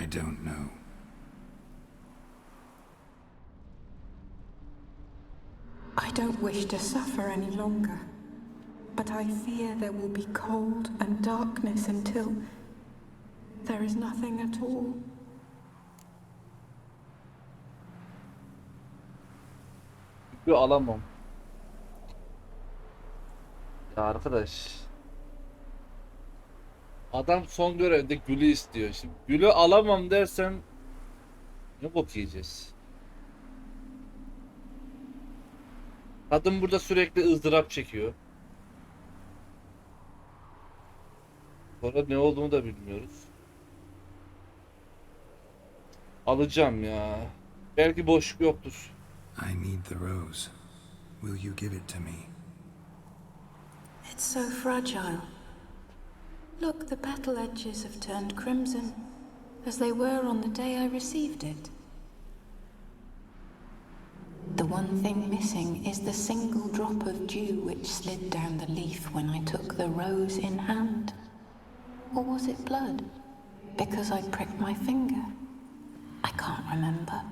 I don't know. I don't wish to suffer any longer, but I fear there will be cold and darkness until there is nothing at all. Bir alamam. Ya arkadaş. Adam son görevde gülü istiyor. Şimdi gülü alamam dersen ne bok yiyeceğiz? Kadın burada sürekli ızdırap çekiyor. Sonra ne olduğunu da bilmiyoruz. Alacağım ya. Belki boşluk yoktur. I need the rose. Will you give it to me? It's so fragile. Look, the petal edges have turned crimson, as they were on the day I received it. The one thing missing is the single drop of dew which slid down the leaf when I took the rose in hand. Or was it blood? Because I pricked my finger? I can't remember.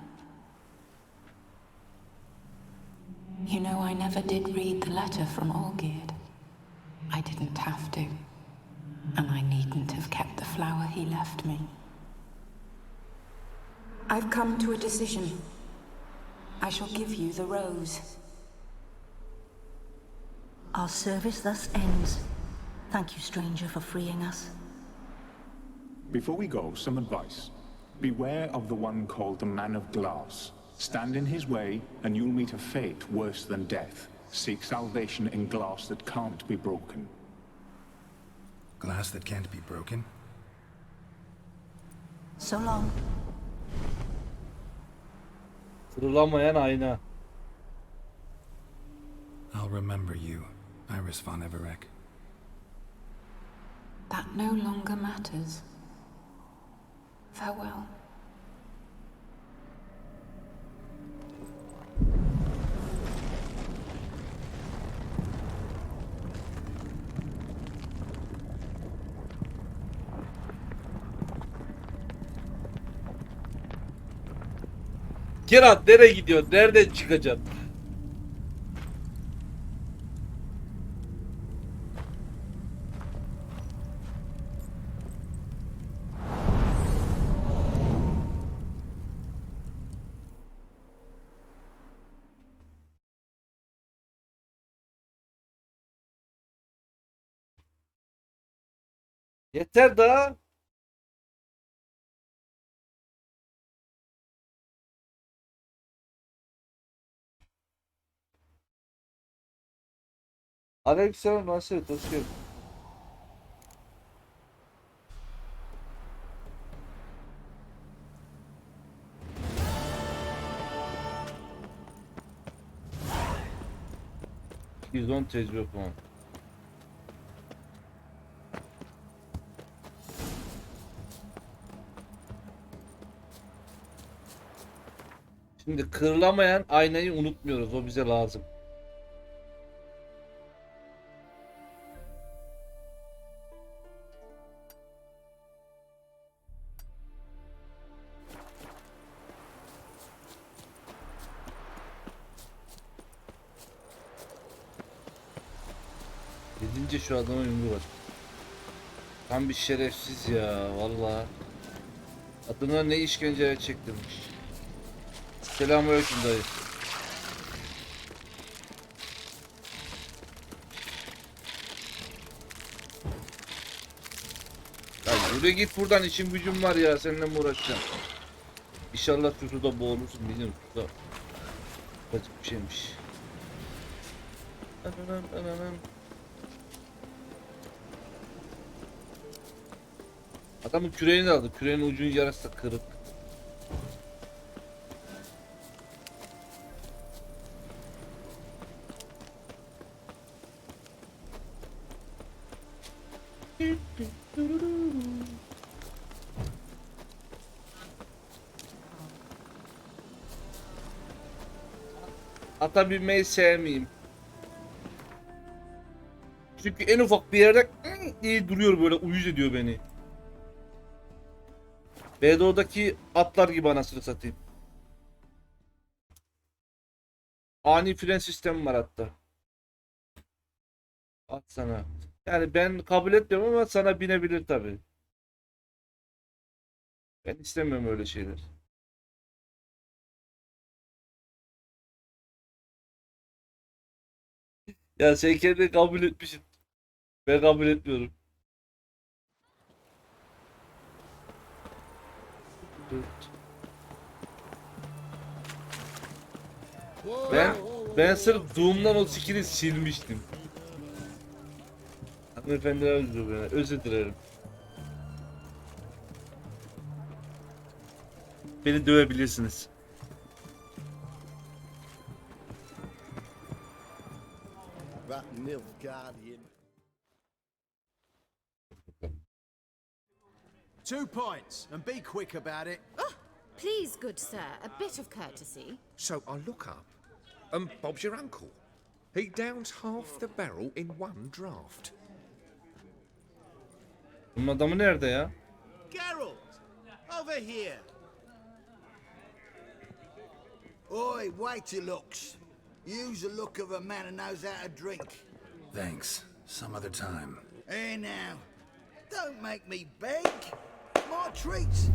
You know, I never did read the letter from Olgierd. I didn't have to. And I needn't have kept the flower he left me. I've come to a decision. I shall give you the rose. Our service thus ends. Thank you, stranger, for freeing us. Before we go, some advice. Beware of the one called the Man of Glass. Stand in his way, and you'll meet a fate worse than death. Seek salvation in glass that can't be broken. Glass that can't be broken? So long. Kırılamayan ayna. I'll remember you, Iris von Everek. That no longer matters. Farewell. Geralt nereye gidiyor? Nereden çıkacaksın? Yeter daha. Aleykümselam, nasıl? Hoş geldin. %10 tecrübe puan. Şimdi kırılamayan aynayı unutmuyoruz. O bize lazım. Dedince şu adama yumru var. Tam bir şerefsiz ya vallahi. Adına ne işkenceler çektirmiş. Selamünaleyküm dayı. Ya yürü git buradan, işim gücüm var ya, seninle mi uğraşacağım? İnşallah suda boğulursun, biliyorum suda. Acık bir şeymiş. Adamın küreğini aldı. Küreğin ucunun yarısı da kırık. Ata binmeyi sevmeyeyim. Çünkü en ufak bir yerde diye duruyor, böyle uyuz ediyor beni. BDO'daki atlar gibi anasını satayım. Ani fren sistemi var hatta. At sana. Yani ben kabul etmiyorum ama sana binebilir tabi. Ben istemiyorum öyle şeyler. Ya sen kendini kabul etmişsin. Ben kabul etmiyorum. Ben sırf Doom'dan o skill'i silmiştim. Hanımefendiler özür dilerim. Beni dövebilirsiniz. That Nilfgaardian. 2 points, and be quick about it. Oh, please, good sir, a bit of courtesy. So I look up, and Bob's your uncle. He downs half the barrel in one draft. Bunun adamı nerede ya? Geralt, over here. Oi, waiter looks. Use the look of a man who knows how to drink. Thanks. Some other time. Hey now, don't make me beg. My treats.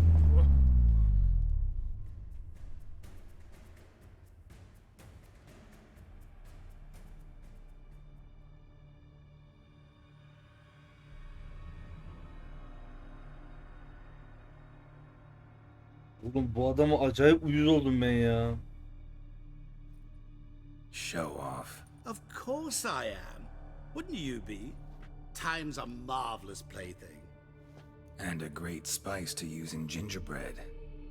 Oğlum bu adama acayip uyuz oldum ben ya. Show off. Of course I am. Wouldn't you be? Time's a marvelous plaything. And a great spice to use in gingerbread.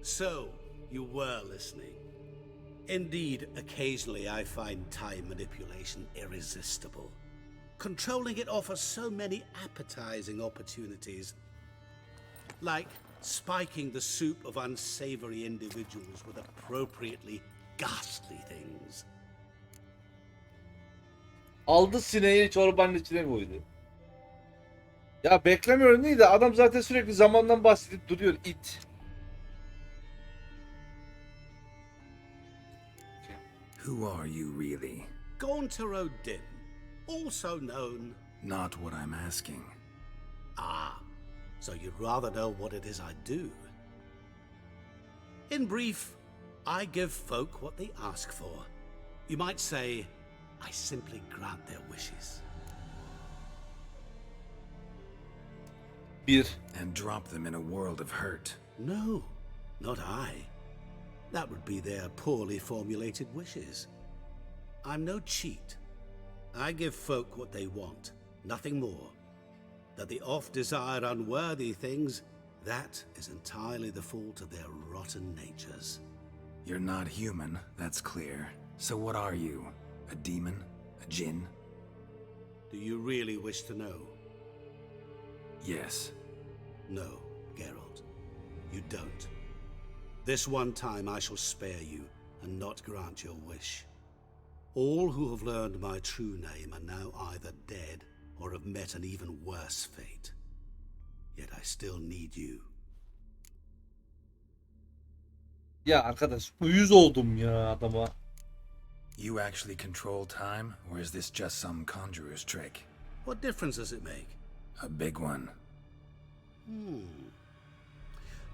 So, you were listening. Indeed, occasionally I find time manipulation irresistible. Controlling it offers so many appetizing opportunities. Like spiking the soup of unsavory individuals with appropriately ghastly things. Aldı sineği çorbanın içine koydu. Ya beklemiyorum değil de adam zaten sürekli zamandan bahsedip duruyor it. Who are you really? Gaunter-Odin, also known... Not what I'm asking. Ah, so you'd rather know what it is I do. In brief, I give folk what they ask for. You might say, I simply grant their wishes. 1. and drop them in a world of hurt. No, not I. That would be their poorly formulated wishes. I'm no cheat. I give folk what they want, nothing more. That they oft desire unworthy things, that is entirely the fault of their rotten natures. You're not human, that's clear. So what are you? A demon? A djinn? Do you really wish to know? Yes. No, Geralt. You don't. This one time I shall spare you, and not grant your wish. All who have learned my true name are now either dead or have met an even worse fate. Yet I still need you. Ya arkadaş uyuz oldum ya adama. You actually control time, or is this just some conjurer's trick? What difference does it make? A big one.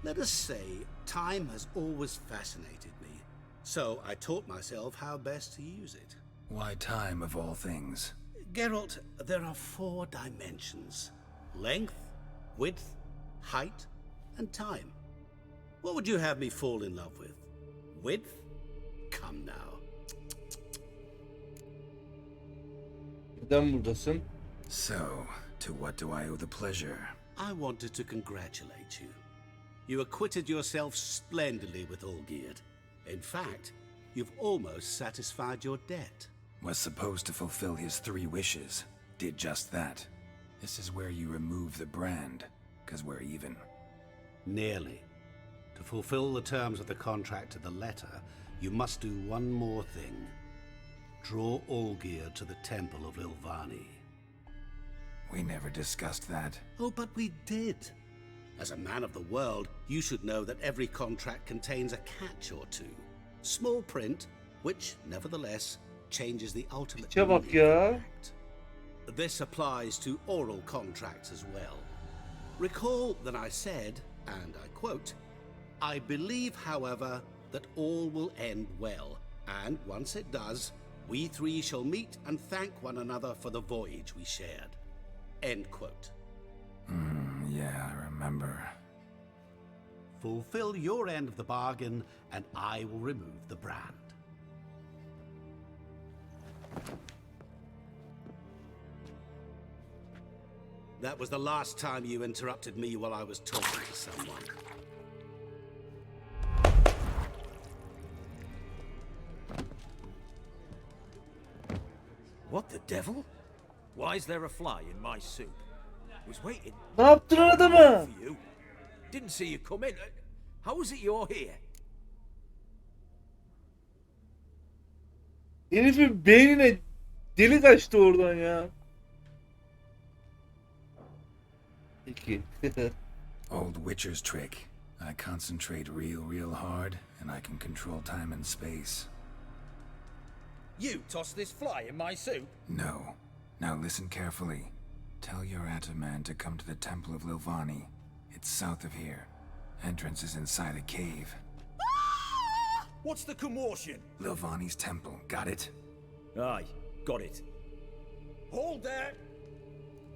Let us say time has always fascinated me, so I taught myself how best to use it. Why time of all things? Geralt, there are 4 dimensions. Length, width, height, and time. What would you have me fall in love with? Width? Come now. Neden buradasın? So, to what do I owe the pleasure? I wanted to congratulate you. You acquitted yourself splendidly with Olgierd. In fact, you've almost satisfied your debt. Was supposed to fulfill his 3 wishes. Did just that. This is where you remove the brand, 'cause we're even. Nearly. To fulfill the terms of the contract to the letter, you must do one more thing. Draw Olgierd to the Temple of Lilvani. We never discussed that. Oh, but we did. As a man of the world, you should know that every contract contains a catch or two. Small print, which, nevertheless, changes the ultimate İçe bak meaning ya. of the act. This applies to oral contracts as well. Recall that I said, and I quote, "I believe, however, that all will end well, and once it does, we 3 shall meet and thank one another for the voyage we shared." End quote. Yeah, I remember. Fulfill your end of the bargain, and I will remove the brand. That was the last time you interrupted me while I was talking to someone. What the devil? Why is there a fly in my soup? Was waiting Ne yaptın adamı? for you. Didn't see you come in. How is it you're here? Herifin beynine delik açtı oradan ya. 2. Old Witcher's trick. I concentrate real hard, and I can control time and space. You tossed this fly in my soup? No. Now listen carefully. Tell your Ataman to come to the Temple of Lilvani. It's south of here. Entrance is inside a cave. What's the commotion? Lilvani's temple, got it? Aye, got it. Hold there!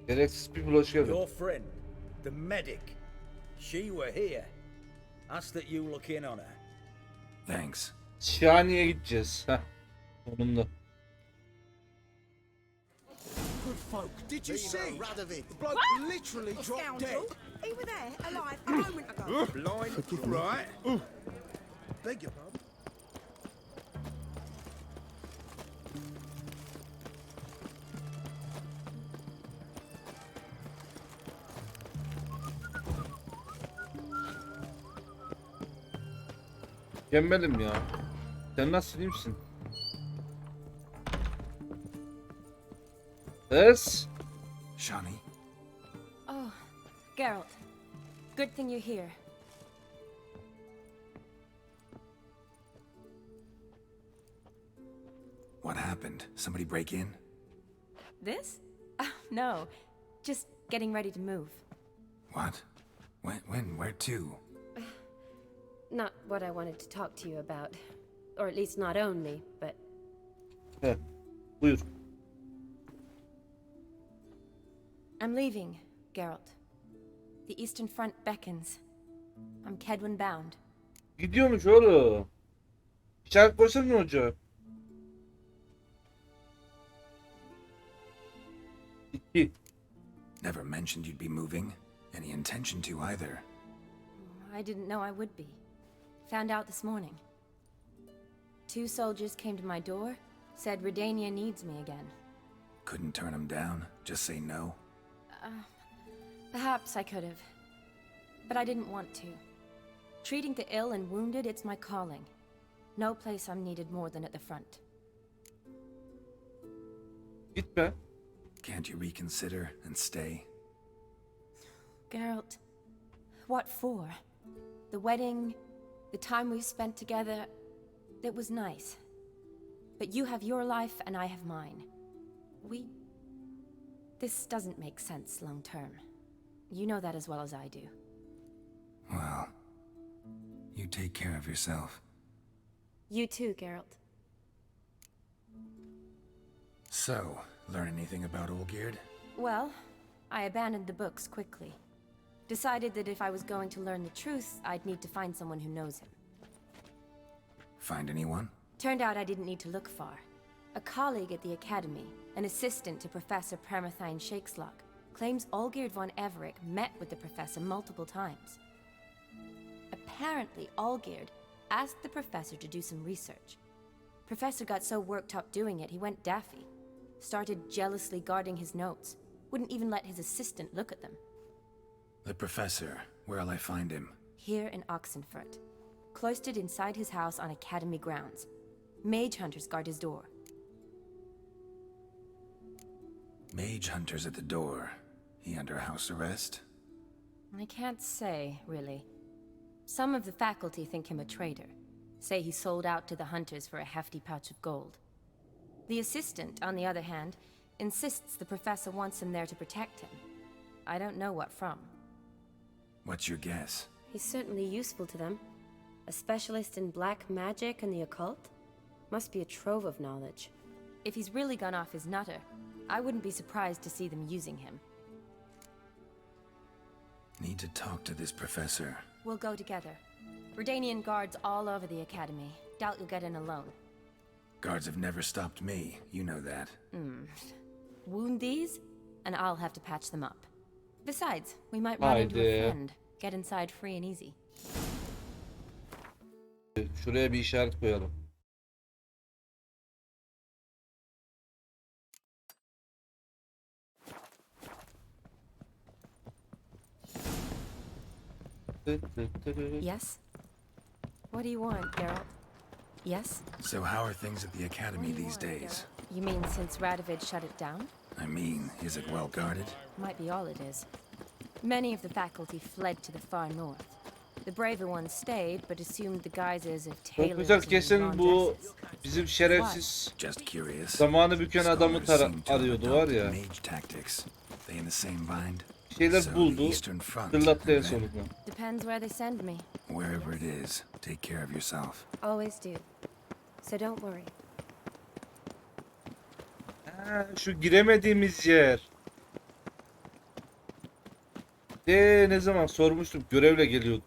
Gereksiz bir bulaş geldi. Your friend, the medic. She were here. Ask that you look in on her. Thanks. Şaniye gideceğiz. Heh. Sonunda. Good folk, did you see? The bloke literally dropped dead. You were there, alive, a moment ago. Blind, right? Beg your pardon. Mükemmelim ya. Sen nasıl iyi misin? Kız. Shani? Oh, Geralt. Good thing you're here. What happened? Somebody break in? This? No. Just getting ready to move. What? When? Where to? Not what I wanted to talk to you about. Or at least not only, but... Heh. Buyur. I'm leaving, Geralt. The Eastern Front beckons. I'm Kedwin bound. Gidiyormuş oğlum. İşaret koysana ne olacak? 2. Never mentioned you'd be moving. Any intention to either. I didn't know I would be. Found out this morning. 2 soldiers came to my door, said Redania needs me again. Couldn't turn him down? Just say no? Perhaps I could have. But I didn't want to. Treating the ill and wounded, it's my calling. No place I'm needed more than at the front. Git be. Can't you reconsider and stay? Geralt, what for? The wedding, the time we've spent together, it was nice. But you have your life and I have mine. This doesn't make sense long term. You know that as well as I do. Well, you take care of yourself. You too, Geralt. So, learn anything about Olgierd? Well, I abandoned the books quickly. Decided that if I was going to learn the truth, I'd need to find someone who knows him. Find anyone? Turned out I didn't need to look far. A colleague at the Academy, an assistant to Professor Permathine Shakeslock, claims Olgierd von Everec met with the professor multiple times. Apparently, Olgierd asked the professor to do some research. Professor got so worked up doing it, he went daffy. Started jealously guarding his notes. Wouldn't even let his assistant look at them. The professor. Where'll I find him? Here in Oxenfurt. Cloistered inside his house on Academy grounds. Mage hunters guard his door. Mage hunters at the door. He under house arrest? I can't say, really. Some of the faculty think him a traitor. Say he sold out to the hunters for a hefty pouch of gold. The assistant, on the other hand, insists the professor wants him there to protect him. I don't know what from. What's your guess? He's certainly useful to them. A specialist in black magic and the occult? Must be a trove of knowledge. If he's really gone off his nutter, I wouldn't be surprised to see them using him. Need to talk to this professor. We'll go together. Redanian guards all over the Academy. Doubt you'll get in alone. Guards have never stopped me, you know that. Wound these, and I'll have to patch them up. Besides, we might run into a friend. Get inside free and easy. Şuraya bir işaret koyalım. Yes? What do you want, Geralt? Yes? So how are things at the Academy these days? You mean since Radovid shut it down? I mean, is it well guarded? Might be all it is. Many of the faculty fled to the far north. The braver ones stayed, but assumed the guises of tailors Profesör and kesin bu laundresses. bizim şerefsiz Just curious. zamanı büken adamı arıyordu var ya. Mage tactics. They in the same bind? Şeyler buldu. Fırlattı en sonunda. Depends where they send me. Wherever it is, take care of yourself. Always do. So don't worry. Ha, şu giremediğimiz yer. Ne zaman sormuştum, görevle geliyorduk.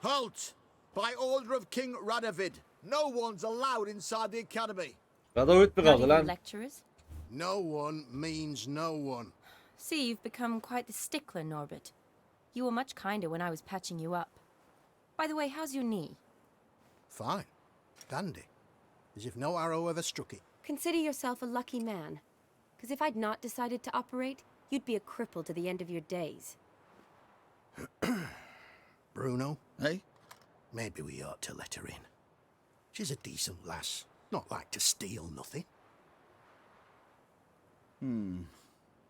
Halt! By order of King Radovid, no one's allowed inside the academy. Radovid mi kaldı lan? Lecturers? No one means no one. See, you've become quite the stickler, Norbert. You were much kinder when I was patching you up. By the way, how's your knee? Fine. Dandy. As if no arrow ever struck it. Consider yourself a lucky man. Because if I'd not decided to operate, you'd be a cripple to the end of your days. Bruno, eh? Maybe we ought to let her in. She's a decent lass. Not like to steal nothing.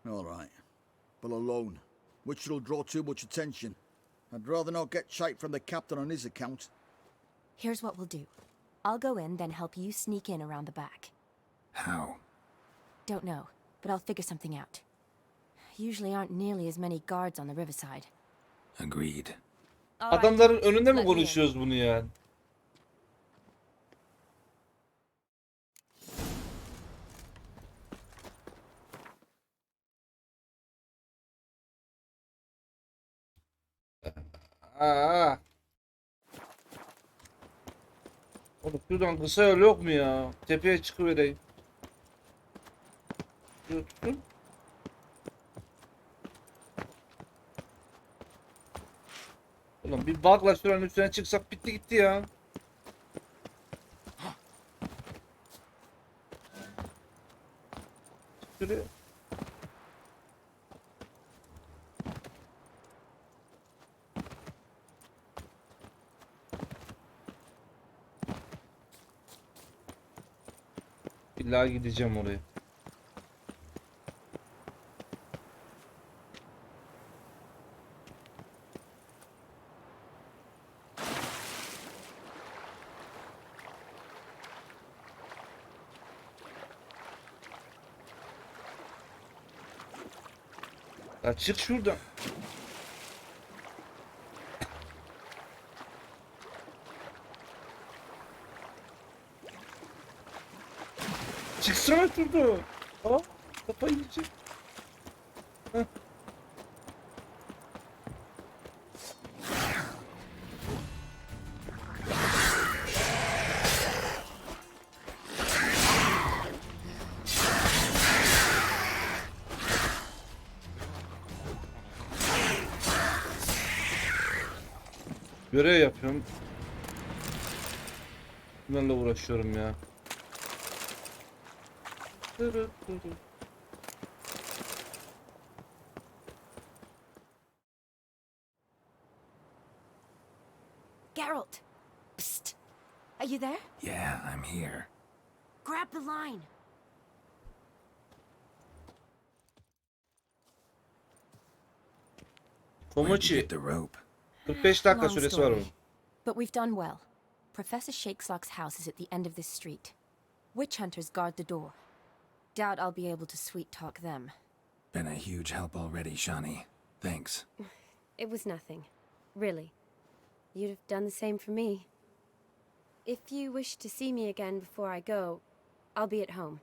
All right. But alone, which will draw too much attention. I'd rather not get shite from the captain on his account. Here's what we'll do. I'll go in, then help you sneak in around the back. How? Don't know, but I'll figure something out. Usually aren't nearly as many guards on the riverside. Agreed. Adamların önünde mi konuşuyoruz bunu yani? Aa. Oğlum şuradan kısa yol yok mu ya? Tepeye çıkıvereyim. Tutun. Oğlum bir bakla şuranın üstüne çıksak bitti gitti ya. Şuraya. İlla gideceğim oraya. Ya çık şuradan. Çıksana şuradan. Aa, kafayı yiyecek. Heh. Görev yapıyorum. Bunlarla uğraşıyorum ya. Geralt! Psst! Are you there? Yeah, I'm here. Grab the line! Where'd you Komuçi. get the rope? 45 dakika Long süresi var story. onun. But we've done well. Professor Shakelock's house is at the end of this street. Witch hunters guard the door. Doubt I'll be able to sweet-talk them. Been a huge help already, Shani. Thanks. It was nothing. Really. You'd have done the same for me. If you wish to see me again before I go, I'll be at home.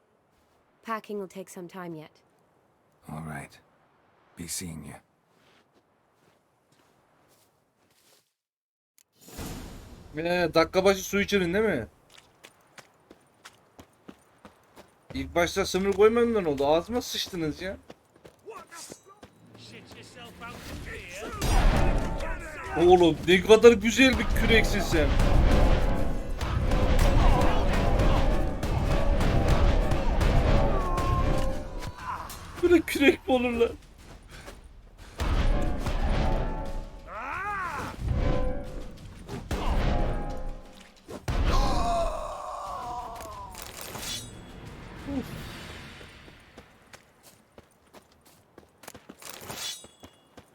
Packing will take some time yet. All right. Be seeing you. Dakika başı su içirin değil mi? İlk başta sınır koymadan oldu. Ağzıma sıçtınız ya. Oğlum ne kadar güzel bir küreksin sen. Böyle kürek mi olur lan?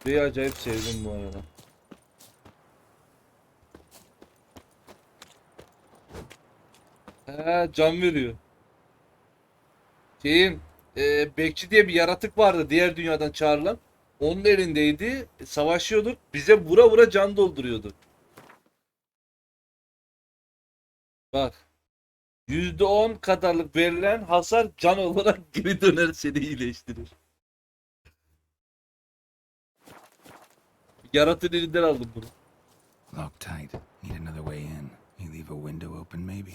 Burayı acayip sevdim bu arada. Can veriyor. Bekçi diye bir yaratık vardı diğer dünyadan çağrılan. Onun elindeydi. Savaşıyorduk. Bize vura vura can dolduruyordu. Bak. %10 kadarlık verilen hasar can olarak geri döner, seni iyileştirir. Yaratığın elinden aldım bunu. Lock tight. Need another way in. You leave a window open, maybe?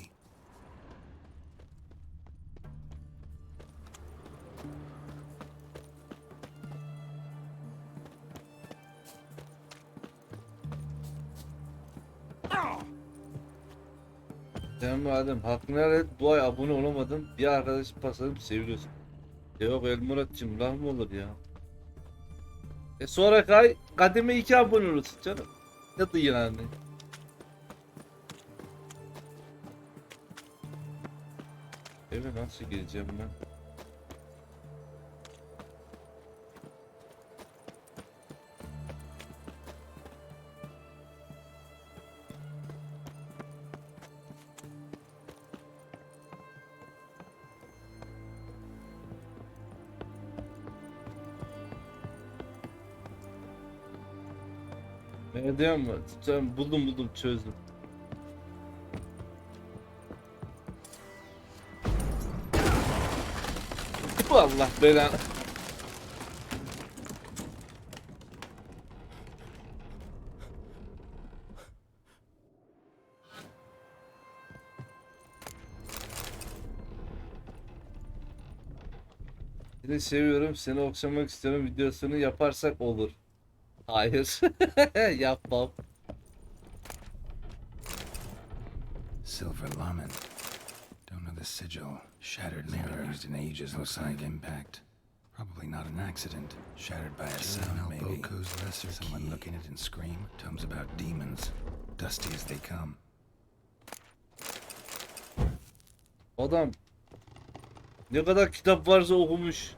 Sen madem hakkını helal et, bu ay abone olamadın. Bir arkadaş pasladım, seviyorsun. Yok Elmurat'cığım, laf mı olur ya? Sonra kademe 2 abone olursun canım. Ne diyeyim yani? Eve nasıl gireceğim ben? Ne diyeyim mi? Sen buldum çözdüm. Allah belanı. Seni seviyorum, seni okşamak istiyorum videosunu yaparsak olur. Hayır. Yapmam. Silver Lamen. Don't know the sigil. Shattered mirror used in ages outside impact. Probably not an accident. Shattered by a sound, maybe. Someone look in it and scream. Tomes about demons. Dusty as they come. Adam ne kadar kitap varsa okumuş.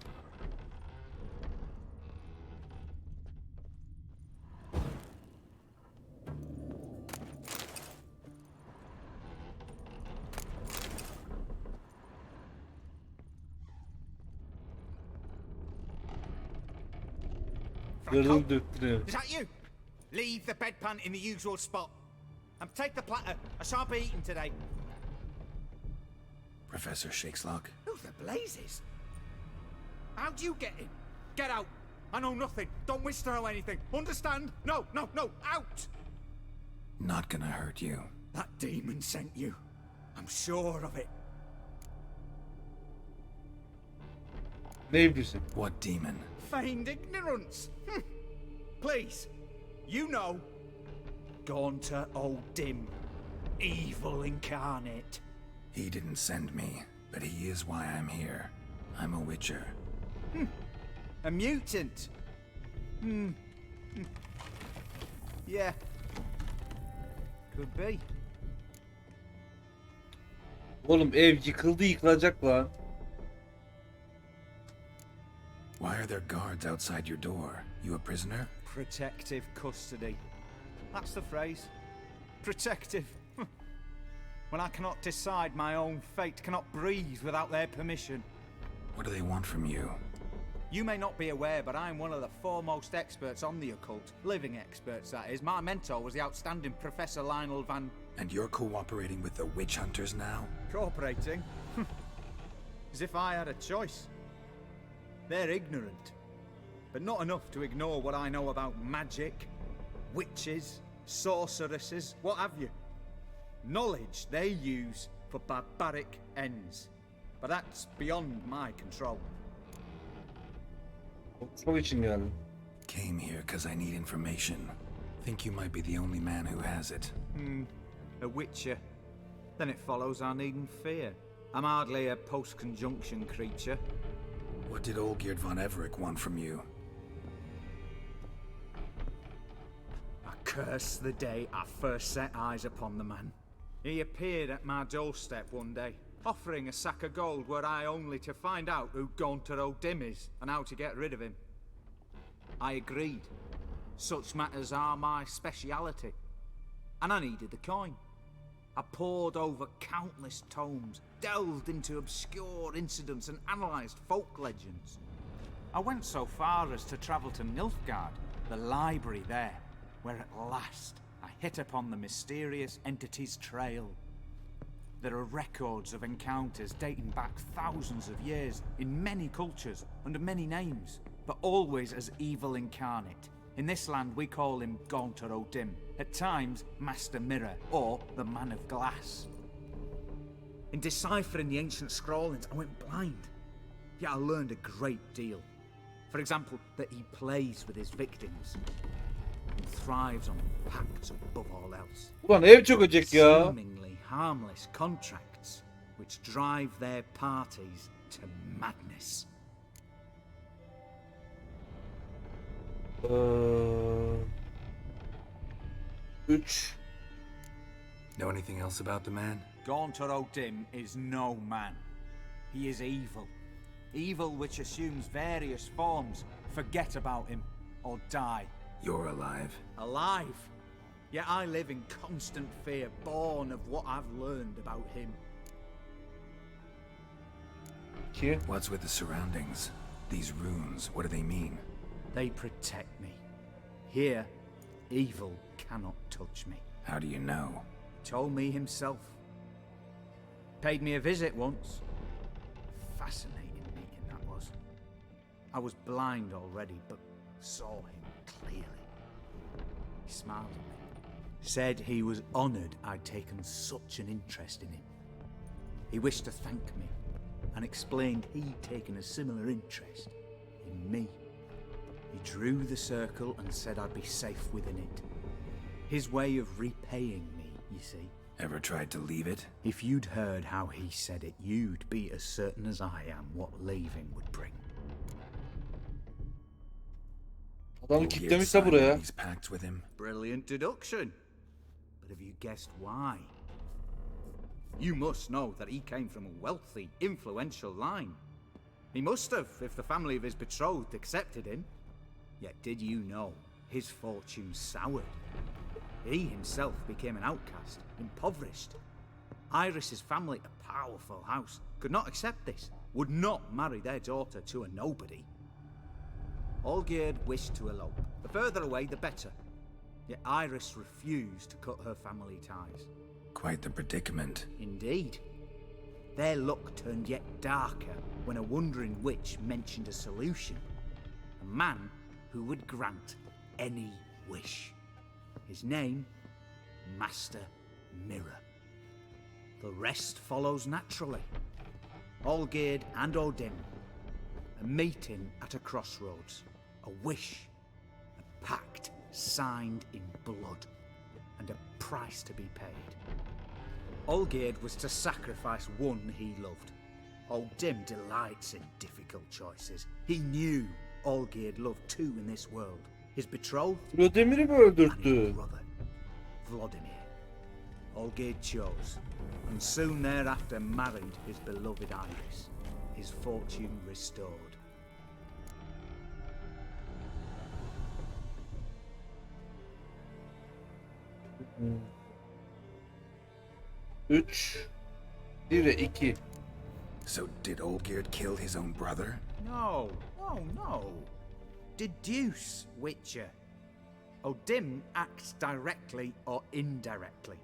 Yardım döktürüyor. Is that you? Leave the bedpan in the usual spot. And take the platter. I shan't be eating today. Professor Shakeslock. Who the blazes? How'd you get in? Get out. I know nothing. Don't wish to know anything. Understand? No, no, no. Out! Not gonna hurt you. That demon sent you. I'm sure of it. Ne bilsin? What demon? Feigned ignorance. Please. You know. Gaunter O'Dim. Evil incarnate. He didn't send me, but he is why I'm here. I'm a witcher. A mutant. Yeah. Could be. Oğlum ev yıkıldı yıkılacak lan. Why are there guards outside your door? You a prisoner? Protective custody. That's the phrase. Protective. When I cannot decide my own fate, cannot breathe without their permission. What do they want from you? You may not be aware, but I'm one of the foremost experts on the occult. Living experts, that is. My mentor was the outstanding Professor Lionel Van... And you're cooperating with the witch hunters now? Cooperating? As if I had a choice. They're ignorant, but not enough to ignore what I know about magic, witches, sorceresses, what have you. Knowledge they use for barbaric ends. But that's beyond my control. Çok için geldim. Came here because I need information. Think you might be the only man who has it. A witcher. Then it follows I needn't fear. I'm hardly a post-conjunction creature. What did Olgierd von Everec want from you? I curse the day I first set eyes upon the man. He appeared at my doorstep one day, offering a sack of gold were I only to find out who Gaunter O'Dim is and how to get rid of him. I agreed. Such matters are my speciality. And I needed the coin. I pored over countless tomes, delved into obscure incidents and analysed folk legends. I went so far as to travel to Nilfgaard, the library there, where at last I hit upon the mysterious entity's trail. There are records of encounters dating back thousands of years in many cultures under many names, but always as evil incarnate. In this land we call him Gaunter O'Dim, at times Master Mirror or the Man of Glass. In deciphering the ancient scrawlings I went blind, yet I learned a great deal. For example, that he plays with his victims and thrives on pacts above all else. Ulan ev çok acık ya. Seemingly harmless contracts which drive their parties to madness. 3. Know anything else about the man? Gaunter O'Dim is no man. He is evil. Evil which assumes various forms. Forget about him, or die. You're alive. Alive? Yet I live in constant fear, born of what I've learned about him. 2. What's with the surroundings? These runes, what do they mean? They protect me. Here, evil cannot touch me. How do you know? He told me himself. Paid me a visit once. Fascinating meeting that was. I was blind already, but saw him clearly. He smiled at me. Said he was honoured I'd taken such an interest in him. He wished to thank me and explained he'd taken a similar interest in me. He drew the circle and said I'd be safe within it. His way of repaying me, you see. Ever tried to leave it? If you'd heard how he said it, you'd be as certain as I am what leaving would bring. Adamı kitlemişse buraya. These pacts with him. Brilliant deduction. But have you guessed why? You must know that he came from a wealthy, influential line. He must have, if the family of his betrothed accepted him. Yet did you know his fortune soured? He himself became an outcast, impoverished. Iris's family, a powerful house, could not accept this, would not marry their daughter to a nobody. Olgierd wished to elope. The further away, the better. Yet Iris refused to cut her family ties. Quite the predicament. Indeed. Their luck turned yet darker when a wandering witch mentioned a solution. A man who would grant any wish. His name, Master Mirror. The rest follows naturally. Olgierd and Odin. A meeting at a crossroads. A wish. A pact signed in blood. And a price to be paid. Olgierd was to sacrifice one he loved. Odin delights in difficult choices. He knew Olgierd loved two in this world. His betrothed Vladimir'i mi and his öldürttü? brother, Vladimir. Olgierd chose, and soon thereafter married his beloved Iris, his fortune restored. Üç. 1 ve 2. So did Olgierd kill his own brother? No, no. Deduce, Witcher. Odin acts directly or indirectly.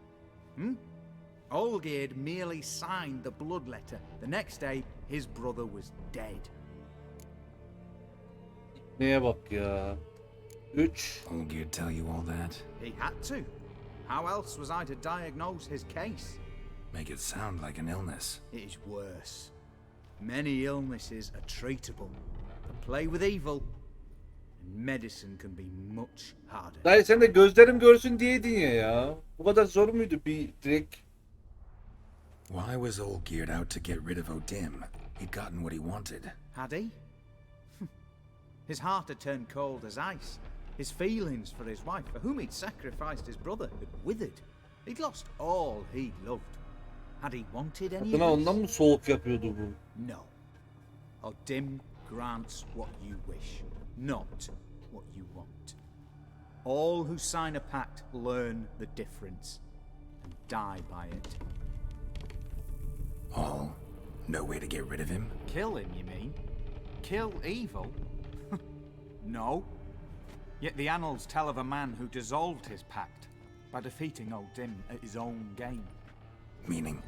Olgierd merely signed the blood letter. The next day, his brother was dead. Neye bak ya. 3. Olgierd tell you all that? He had to. How else was I to diagnose his case? Make it sound like an illness. It is worse. Many illnesses are treatable. But play with evil, and medicine can be much harder. Dayı sen de gözlerim görsün diyeydin ya. Bu kadar zor muydu bir direkt? Why was Olgierd out to get rid of Odin? He'd gotten what he wanted. Had he? His heart had turned cold as ice. His feelings for his wife, for whom he'd sacrificed his brother, had withered. He'd lost all he loved. Had he wanted any Adına of ondan this? mı soğuk yapıyordu bu? No. Odin grants what you wish, not what you want. All who sign a pact learn the difference and die by it. All? No way to get rid of him? Kill him, you mean? Kill evil? No. Yet the annals tell of a man who dissolved his pact by defeating Odin at his own game. Meaning?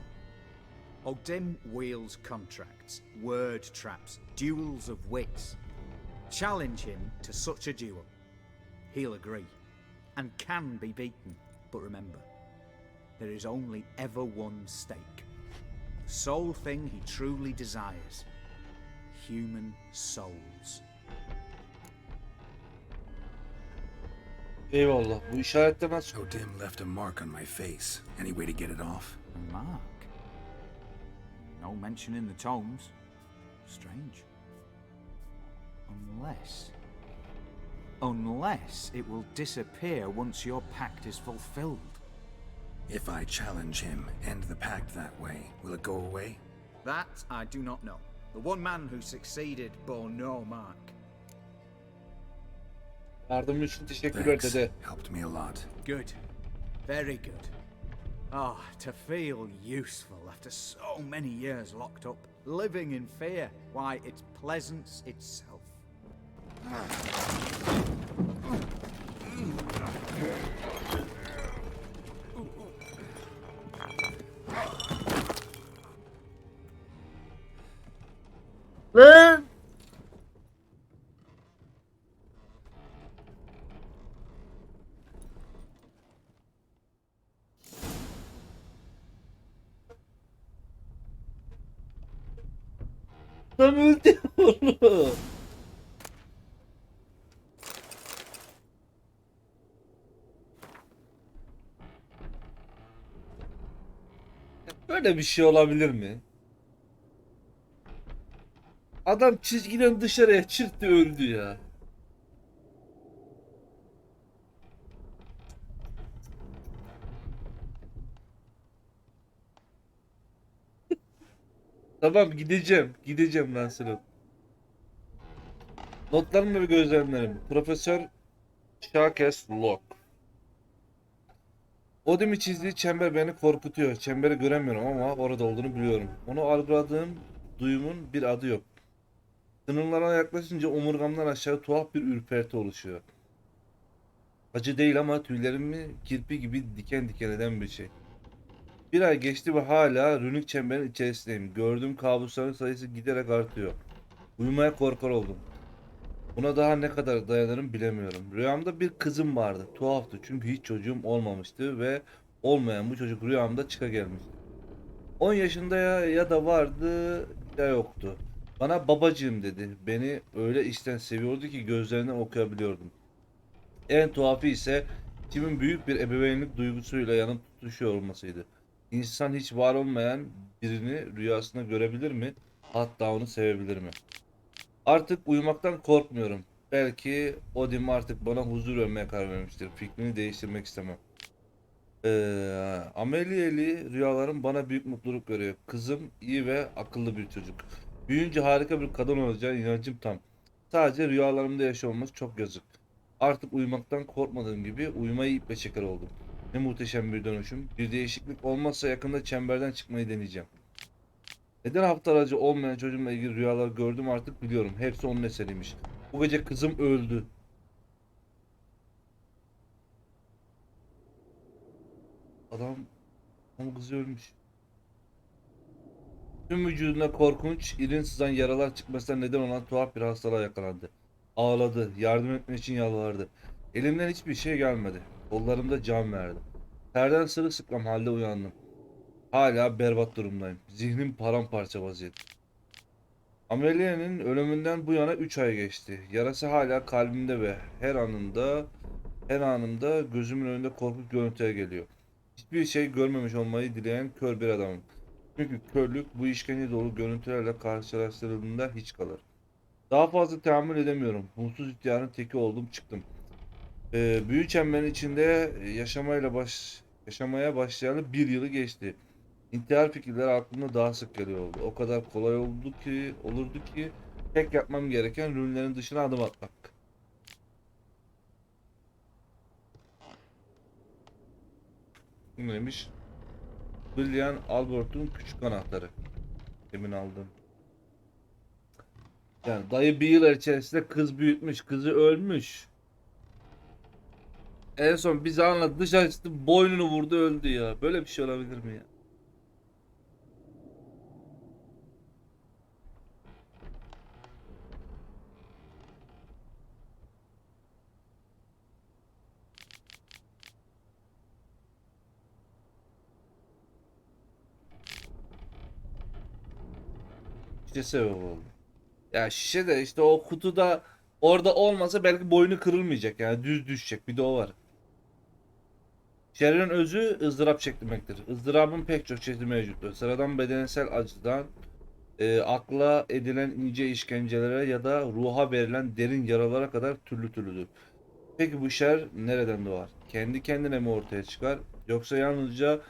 Odin wields contracts, word traps, duels of wits. Challenge him to such a duel. He'll agree, and can be beaten. But remember, there is only ever one stake. The sole thing he truly desires. Human souls. Eyvallah. Bu işaretlemez. Odin left a mark on my face. Any way to get it off? A mark? No mention in the tomes. Strange. Unless it will disappear once your pact is fulfilled. If I challenge him, end the pact that way, will it go away? That I do not know. The one man who succeeded bore no mark. Yardımın için teşekkürler Thanks. dede. Helped me a lot. Good. Very good. Ah, to feel useful after so many years locked up, living in fear. Why, it's pleasance itself. Lan! Tam öldü oğlum. Böyle bir şey olabilir mi? Adam çizgiden dışarıya çıktı öldü ya. Tamam gideceğim. Gideceğim Lancelot. Notlarım ve gözlemlerim. Profesör Shacozade. Odin'in çizdiği çember beni korkutuyor. Çemberi göremiyorum ama orada olduğunu biliyorum. Onu algıladığım duyumun bir adı yok. Sınırlara yaklaşınca omurgamdan aşağı tuhaf bir ürperti oluşuyor. Acı değil ama tüylerimi kirpi gibi diken diken eden bir şey. Bir ay geçti ve hala rünik çemberin içerisindeyim. Gördüğüm kabusların sayısı giderek artıyor. Uyumaya korkar oldum. Buna daha ne kadar dayanırım bilemiyorum. Rüyamda bir kızım vardı. Tuhaftı çünkü hiç çocuğum olmamıştı ve olmayan bu çocuk rüyamda çıka gelmişti. 10 yaşında ya da vardı ya yoktu. Bana babacığım dedi. Beni öyle içten seviyordu ki gözlerinden okuyabiliyordum. En tuhafı ise kimin büyük bir ebeveynlik duygusuyla yanıp tutuşuyor olmasıydı. İnsan hiç var olmayan birini rüyasında görebilir mi? Hatta onu sevebilir mi? Artık uyumaktan korkmuyorum. Belki Odin artık bana huzur vermeye karar vermiştir. Fikrini değiştirmek istemem. Ameliyeli rüyalarım bana büyük mutluluk veriyor. Kızım iyi ve akıllı bir çocuk. Büyüyünce harika bir kadın olacağı inancım tam. Sadece rüyalarımda yaşıyor olması çok yazık. Artık uyumaktan korkmadığım gibi uyumayı iple çeker oldum. Ne muhteşem bir dönüşüm. Bir değişiklik olmazsa yakında çemberden çıkmayı deneyeceğim. Neden hafta aracı olmayan çocuğumla ilgili rüyalar gördüm artık biliyorum. Hepsi onun eseriymiş. Bu gece kızım öldü. Adam ama kızı ölmüş. Tüm vücuduna korkunç, irin sızan yaralar çıkmasına neden olan tuhaf bir hastalığa yakalandı. Ağladı, yardım etmek için yalvardı. Elimden hiçbir şey gelmedi. Kollarımda can verdi. Terden sırılsıklam halde uyandım. Hala berbat durumdayım. Zihnim paramparça vaziyette. Amelia'nın ölümünden bu yana 3 ay geçti. Yarası hala kalbimde ve her anımda gözümün önünde korkunç görüntüler geliyor. Hiçbir şey görmemiş olmayı dileyen kör bir adamım. Çünkü körlük bu işkence dolu görüntülerle karşılaştırıldığında hiç kalır. Daha fazla tahammül edemiyorum. Mutsuz ihtiyarın teki oldum çıktım. Büyü çemberin içinde yaşamaya başlayalı bir yılı geçti. İntihar fikirleri aklımda daha sık geliyordu. O kadar kolay olurdu ki tek yapmam gereken rünlerin dışına adım atmak. Bu neymiş? William Albert'un küçük anahtarı. Emin aldım. Yani dayı bir yıl içerisinde kız büyütmüş, kızı ölmüş. En son bize anlattı, dışarı çıktı, boynunu vurdu öldü ya. Böyle bir şey olabilir mi ya? İşte sebep oldu. Ya şişe de işte o kutuda orada olmasa belki boynu kırılmayacak yani düz düşecek bir de o var. Şerrin özü ızdırap çekmektir. Izdırabın pek çok çeşidi mevcuttur. Sıradan bedensel acıdan akla edilen ince işkencelere ya da ruha verilen derin yaralara kadar türlü türlüdür. Peki bu şer nereden doğar? Kendi kendine mi ortaya çıkar? Yoksa yalnızca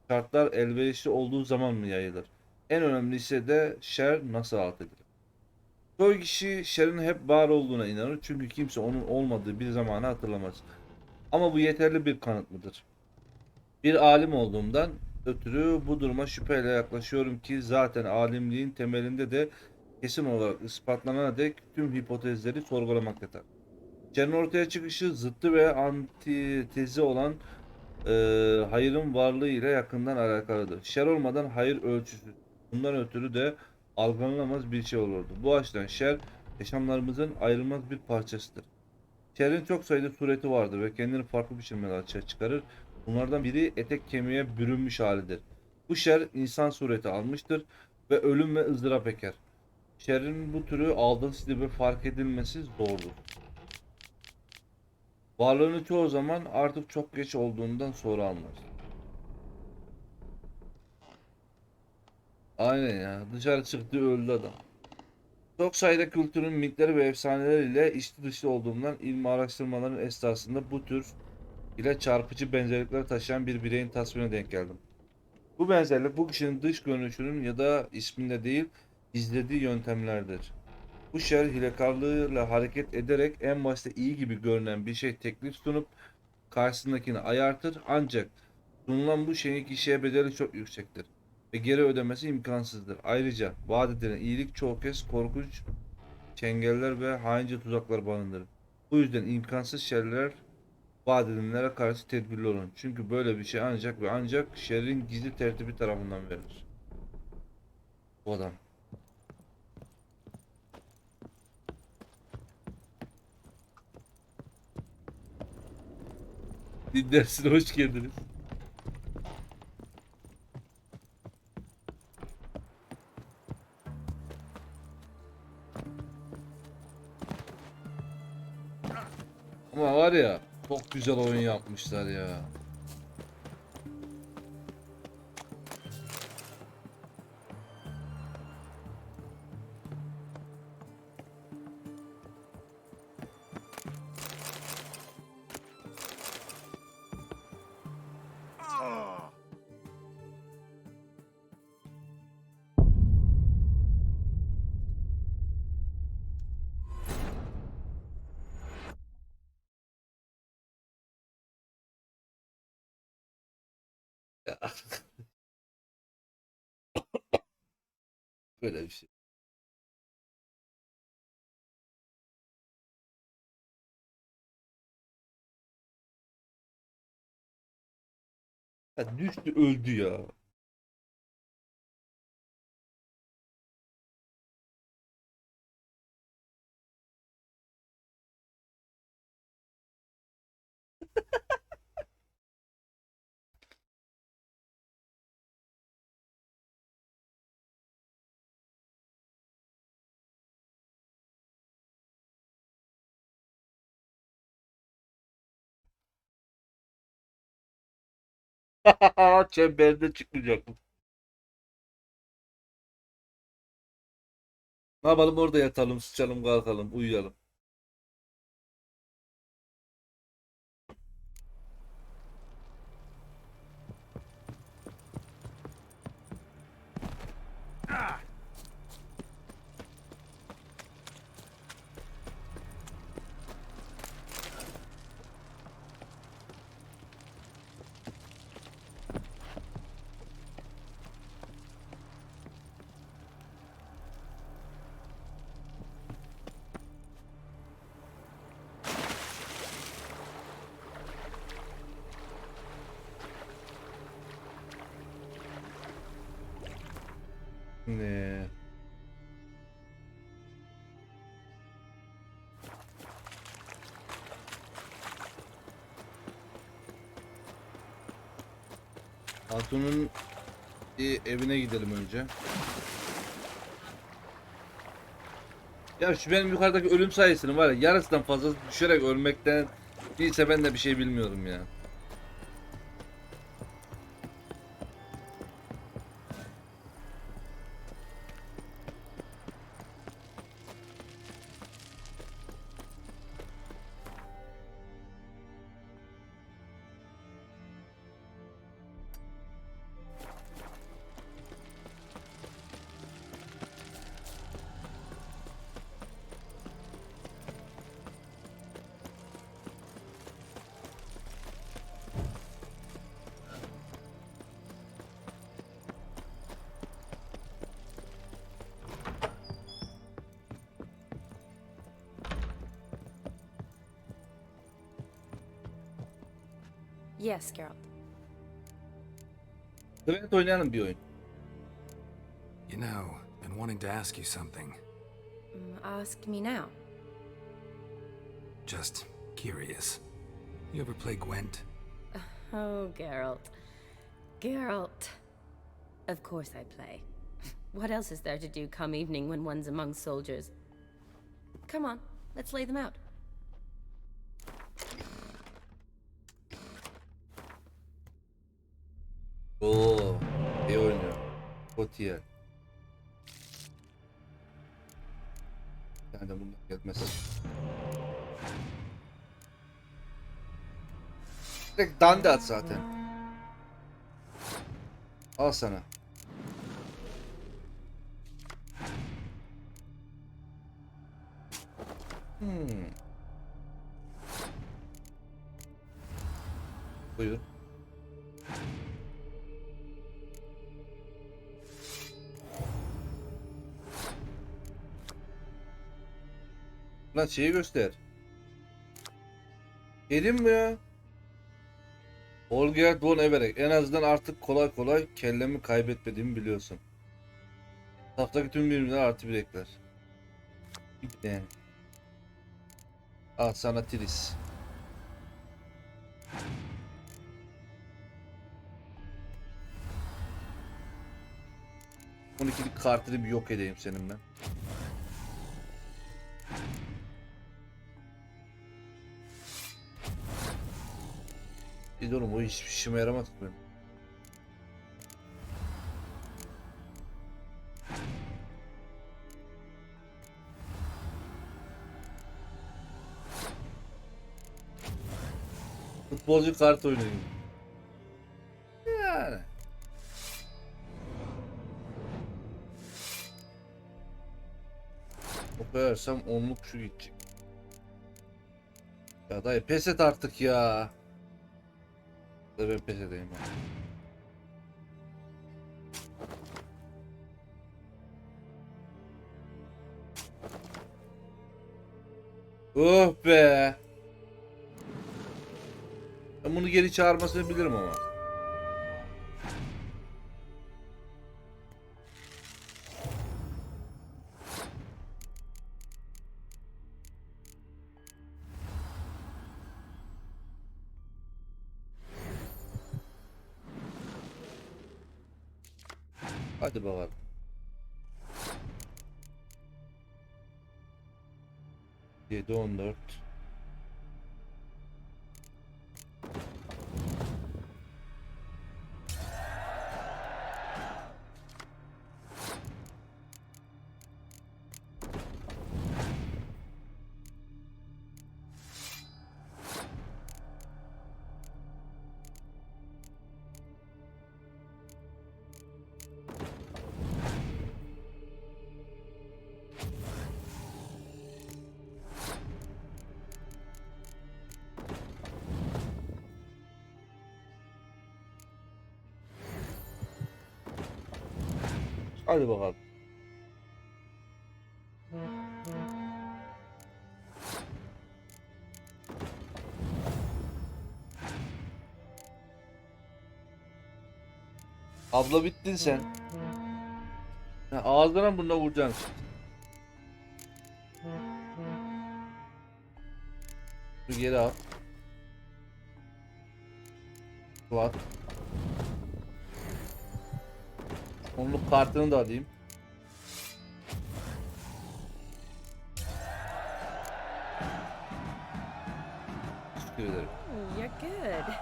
şartlar elverişli olduğu zaman mı yayılır? En önemlisi de şer nasıl alt edilir? Çoğu kişi şerrin hep var olduğuna inanır çünkü kimse onun olmadığı bir zamanı hatırlamaz. Ama bu yeterli bir kanıt mıdır? Bir alim olduğumdan ötürü bu duruma şüpheyle yaklaşıyorum ki zaten alimliğin temelinde de kesin olarak ispatlanana dek tüm hipotezleri sorgulamak yeter. Şerrin ortaya çıkışı zıttı ve antitezi olan hayırın varlığı ile yakından alakalıdır. Şer olmadan hayır ölçüsüz. Bundan ötürü de algılanamaz bir şey olurdu. Bu açıdan şer yaşamlarımızın ayrılmaz bir parçasıdır. Şerrin çok sayıda sureti vardır ve kendini farklı biçimlerde açığa çıkarır. Bunlardan biri etek kemiğe bürünmüş halidir. Bu şer insan sureti almıştır ve ölüm ve ızdırap eker. Şerrin bu türü aldığınız gibi fark edilmesi zordur. Varlığını çoğu zaman artık çok geç olduğundan sonra anlar. Aynen ya. Dışarı çıktı öldü adam. Çok sayıda kültürün mitleri ve efsaneler ile içli dışlı olduğundan ilmi araştırmaların esnasında bu tür ile çarpıcı benzerlikler taşıyan bir bireyin tasvirine denk geldim. Bu benzerlik bu kişinin dış görünüşünün ya da isminde değil, izlediği yöntemlerdir. Bu şer hilekarlığıyla hareket ederek en başta iyi gibi görünen bir şey teklif sunup karşısındakini ayartır, ancak sunulan bu şeyin kişiye bedeli çok yüksektir ve geri ödemesi imkansızdır. Ayrıca vaat edilen iyilik çoğu kez korkunç çengeller ve haince tuzaklar barındırır. Bu yüzden imkansız şerler vaat edilenlere karşı tedbirli olun. Çünkü böyle bir şey ancak ve ancak şerrin gizli tertibi tarafından verilir. Bu adam. Dinlersine hoş geldiniz. Ama var ya, çok güzel oyun yapmışlar ya. Böyle bir şey. Ya düştü öldü ya. Çemberde çıkmayacak. Ne yapalım, orada yatalım, sıçalım, kalkalım, uyuyalım. Ne? Hatun'un bir evine gidelim önce. Ya şu benim yukarıdaki ölüm sayısını var ya, yarısından fazla düşerek ölmekten değilse ben de bir şey bilmiyorum ya. Yes, Geralt. Evet, oynayalım bir oyun. You know, been wanting to ask you something. Ask me now. Just curious. You ever play Gwent? Oh, Geralt. Geralt. Of course I play. What else is there to do come evening when one's among soldiers? Come on, let's lay them out. Oo, iyi oynuyor. Potier. Yani bundan gelmez. Direkt dande at zaten. Al sana. Buyur. Lan şeyi göster. Dedim mi ya? Olgerd von Everek. En azından artık kolay kolay kellemi kaybetmediğimi biliyorsun. Taftaki tüm birimler artı bir ekler. Yani. Al sana Tris. 12'lik kartını bir yok edeyim senin ben. İyi oğlum, o hiçbir işime yaramaz benim. Futbolcu kart oynayayım. Yani. O koyarsam 10'luk şu gidecek. Ya dayı pes et artık ya. Da ben pes edeyim abi. Oh be. Ben bunu geri çağırmasını bilirim ama. Hadi bakalım. Yedi 14. Hadi bakalım. Abla bittin sen. Ha, ağzına burnuna vuracaksın şimdi. Dur geri al. Suat. Onluk kartını da alayım. Teşekkür ederim. You're good.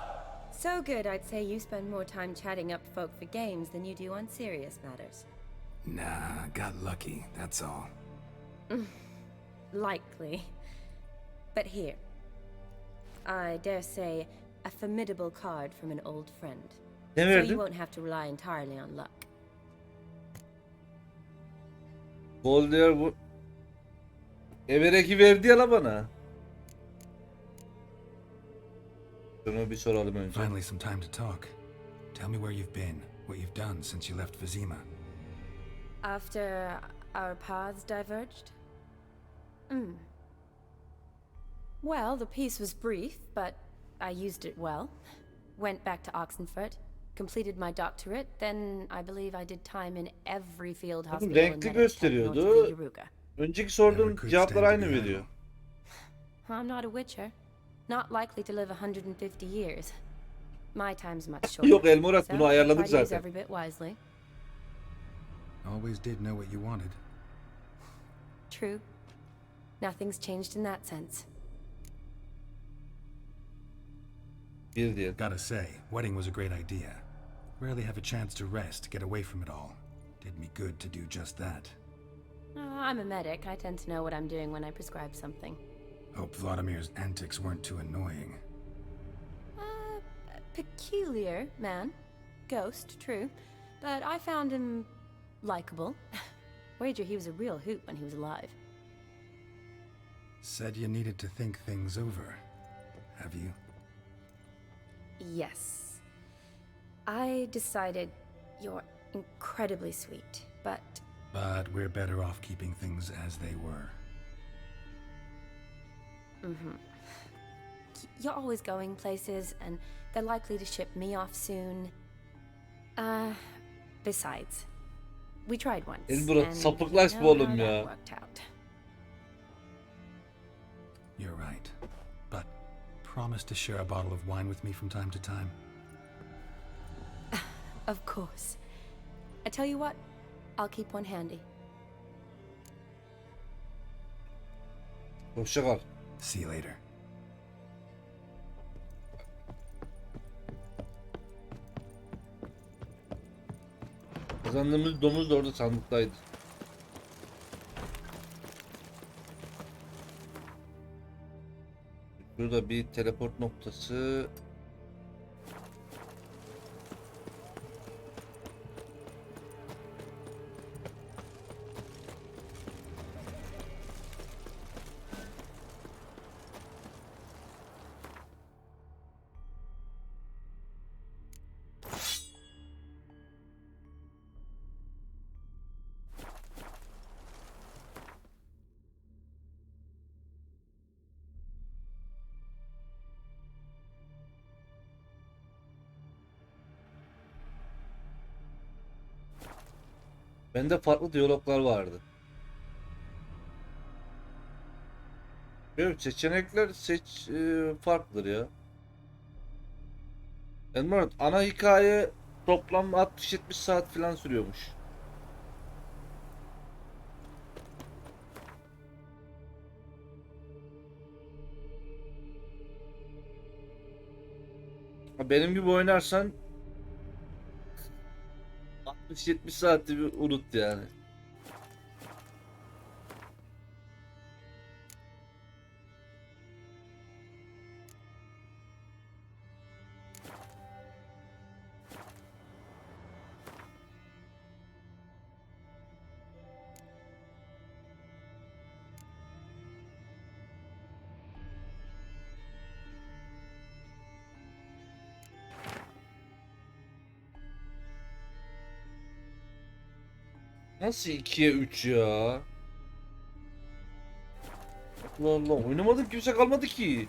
So good, I'd say you spend more time chatting up folk for games than you do on serious matters. Nah, got lucky, that's all. Likely. But here, I dare say, a formidable card from an old friend. Ne So verdin? you won't have to rely entirely on luck. Goldier bu. Everek'i verdi ya la bana. Şunu bir soralım önce. Finally some time to talk. Tell me where you've been, what you've done since you left Vizima. After our paths diverged? Well, the peace was brief, but I used it well. Went back to Oxenfurt, completed my doctorate, then I believe I did time in every field hospital in Renkli Medicare, north of gösteriyordu. Yaruga. Önceki sorduğum cevaplar aynı veriyor. I'm not a witcher. Not likely to live 150 years. My time's much shorter. Yok Elmorat, bunu So, ayarladık try to use zaten. every bit wisely. Always did know what you wanted. True. Nothing's changed in that sense. Bir diye. Gotta say, wedding was a great idea. Rarely have a chance to rest, get away from it all. Did me good to do just that. I'm a medic. I tend to know what I'm doing when I prescribe something. Hope Vladimir's antics weren't too annoying. Peculiar man. Ghost, true. But I found him likable. Wager he was a real hoot when he was alive. Said you needed to think things over. Have you? Yes. I decided you're incredibly sweet, but... But we're better off keeping things as they were. Mm-hmm. You're always going places, and they're likely to ship me off soon. Besides, we tried once, Elbura and sapıklaşma you know oğlum how that ya. worked out. You're right. But promise to share a bottle of wine with me from time to time. Of course. I tell you what, I'll keep one handy. Hoşça kal. See you later. Kazandığımız domuz da orada sandıktaydı. Burada bir teleport noktası. Bende farklı diyaloglar vardı. Evet, seçenekler farklıdır ya. Elmarat, ana hikaye toplam 60-70 saat falan sürüyormuş. Benim gibi oynarsan 60-70 saatte bir unut yani. Nasıl 2'ye 3 ya? Allah Allah, oynamadım, kimse kalmadı ki.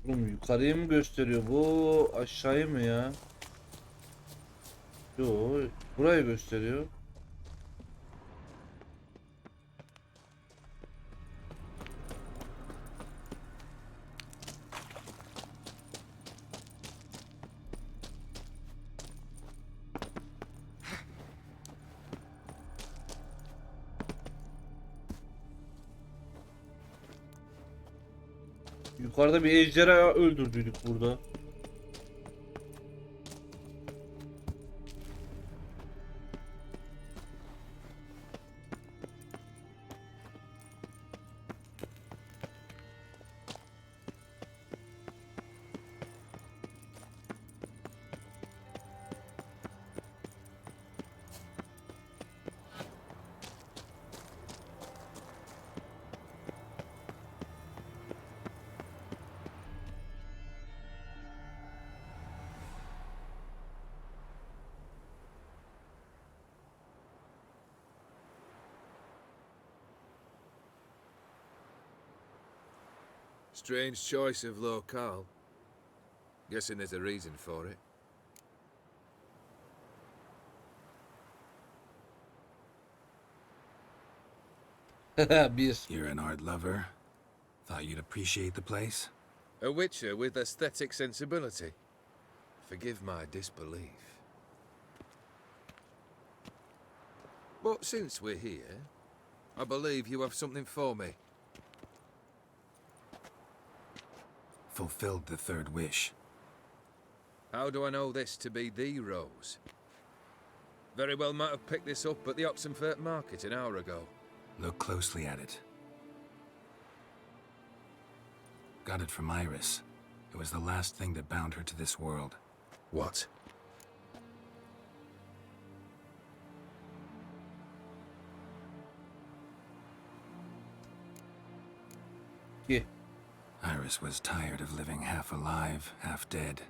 Oğlum yukarıyı mı gösteriyor bu, aşağıyı mı ya? Yo, burayı gösteriyor. Yukarıda bir ejderha öldürdük burada. Strange choice of locale. Guessing there's a reason for it. You're an art lover. Thought you'd appreciate the place. A witcher with aesthetic sensibility. Forgive my disbelief. But since we're here, I believe you have something for me. Fulfilled the third wish. How do I know this to be the rose? Very well might have picked this up at the Oxenfurt market an hour ago. Look closely at it. Got it from Iris. It was the last thing that bound her to this world. What? Yeah. Iris was tired of living half alive, half dead.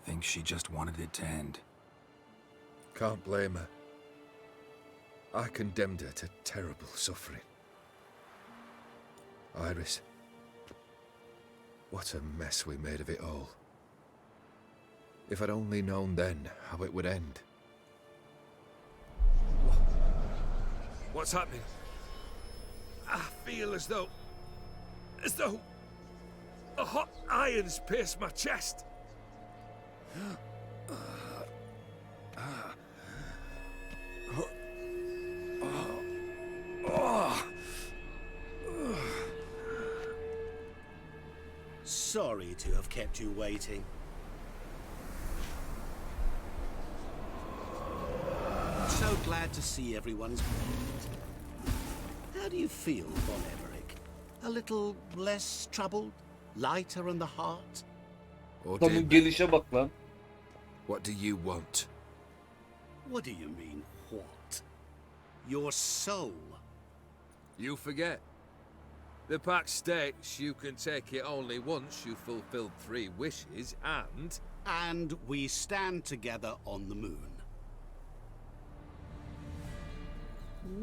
Thinks she just wanted it to end. Can't blame her. I condemned her to terrible suffering. Iris. What a mess we made of it all. If I'd only known then how it would end. What's happening? I feel as though a hot iron's pierced my chest. Sorry to have kept you waiting. So glad to see everyone's moved. How do you feel, Von Everett? A little less troubled? Lighter in the heart? Adamın gelişe bak lan. What do you want? What do you mean, what? Your soul. You forget. The pact states you can take it only once you've fulfilled 3 wishes, and... And we stand together on the moon.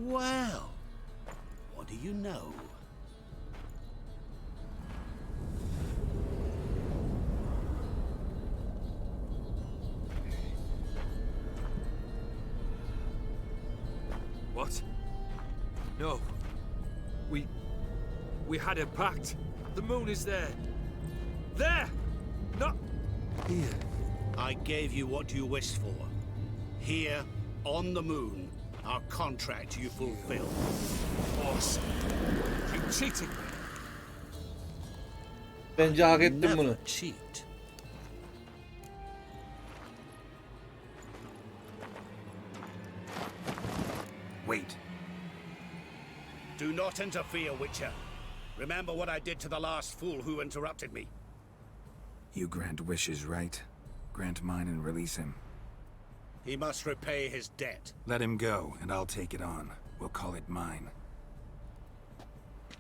Well, what do you know? What? No. We had a pact. The moon is there. There! Not here. I gave you what you wished for. Here, on the moon, our contract you fulfilled. Awesome. You cheated me. Bence hak ettim Never bunu. cheat. Wait. Do not interfere, Witcher. Remember what I did to the last fool who interrupted me. You grant wishes, right? Grant mine and release him. He must repay his debt. Let him go, and I'll take it on. We'll call it mine.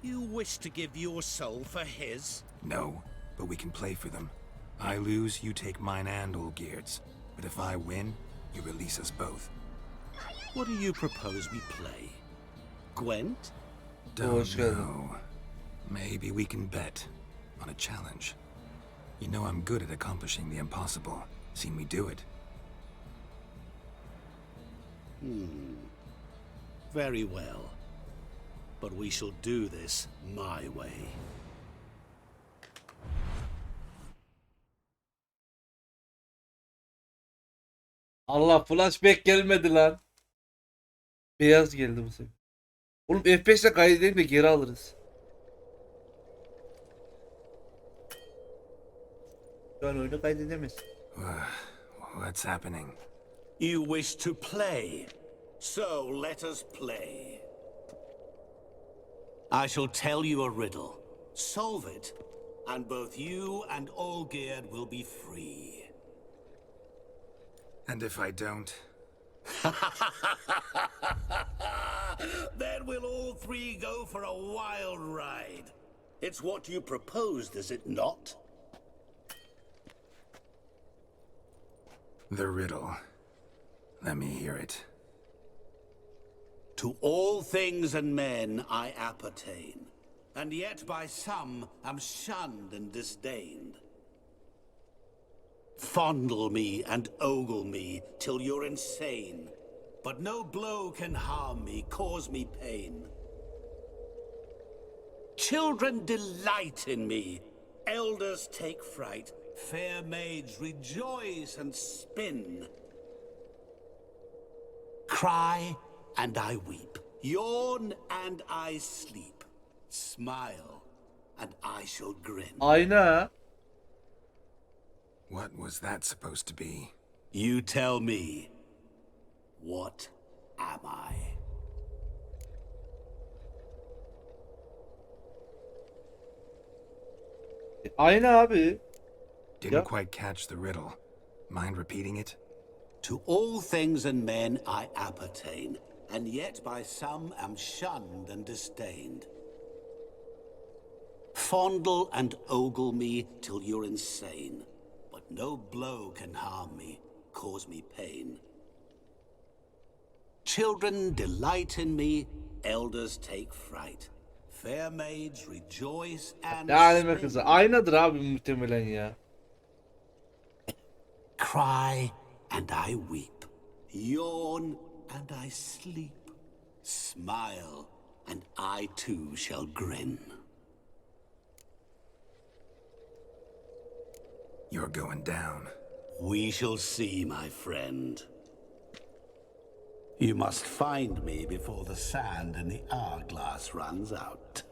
You wish to give your soul for his? No, but we can play for them. I lose, you take mine and Olgierd's. But if I win, you release us both. What do you propose we play? Gwent? Don't know. Maybe we can bet on a challenge. You know I'm good at accomplishing the impossible. Seen me do it. Very well. But we shall do this my way. Allah, flashback gelmedi lan. Beyaz geldi bu sefer. Oğlum F5'le kaydedelim de geri alırız. Şu an oyunu kaydedemez. What's happening? You wish to play, so let us play. I shall tell you a riddle. Solve it, and both you and Olgierd will be free. And if I don't? Then we'll all 3 go for a wild ride. It's what you proposed, is it not? The riddle. Let me hear it. To all things and men I appertain. and yet by some am shunned and disdained. Fondle me and ogle me till you're insane, but no blow can harm me, cause me pain. Children delight in me, elders take fright, fair maids rejoice and spin. Cry and I weep, yawn and I sleep, smile and I shall grin. Ayna. What was that supposed to be? You tell me, what am I? Ayna abi. Didn't quite catch the riddle. Mind repeating it? To all things and men I appertain, and yet by some am shunned and disdained. Fondle and ogle me till you're insane, but no blow can harm me, cause me pain. Children delight in me, elders take fright. Fair maids rejoice and Ne aleme kızı. Aynadır abi muhtemelen ya. Cry and I weep, yawn and I sleep, smile and I too shall grin. You're going down. We shall see, my friend. You must find me before the sand in the hourglass runs out.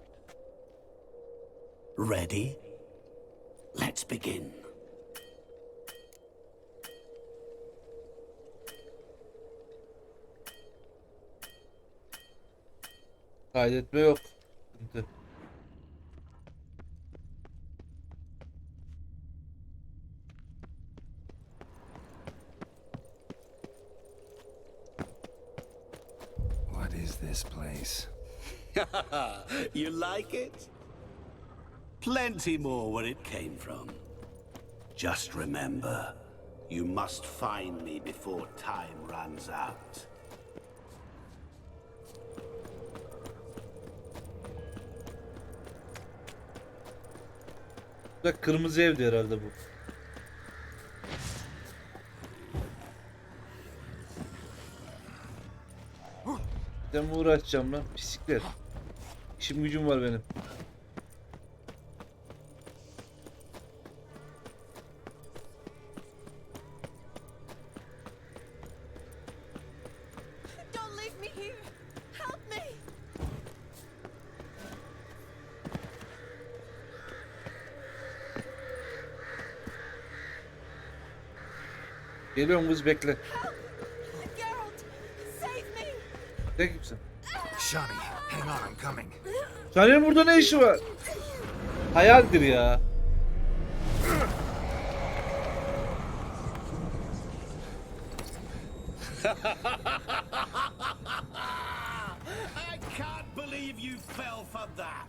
Ready? Let's begin. Kaydetme yok. Sıkıntı. What is this place? You like it? Plenty more where it came from. Just remember, you must find me before time runs out. Bu da kırmızı evdi herhalde bu. Ben mi uğraşacağım lan? Pislikler. İşim gücüm var benim. Don't leave me here. Help me. Geliyorum kız bekle. Geralt, save me. Sen kimsin? Shani, hang on, I'm coming. Senin burada ne işi var? Hayaldir ya. I can't believe you fell for that.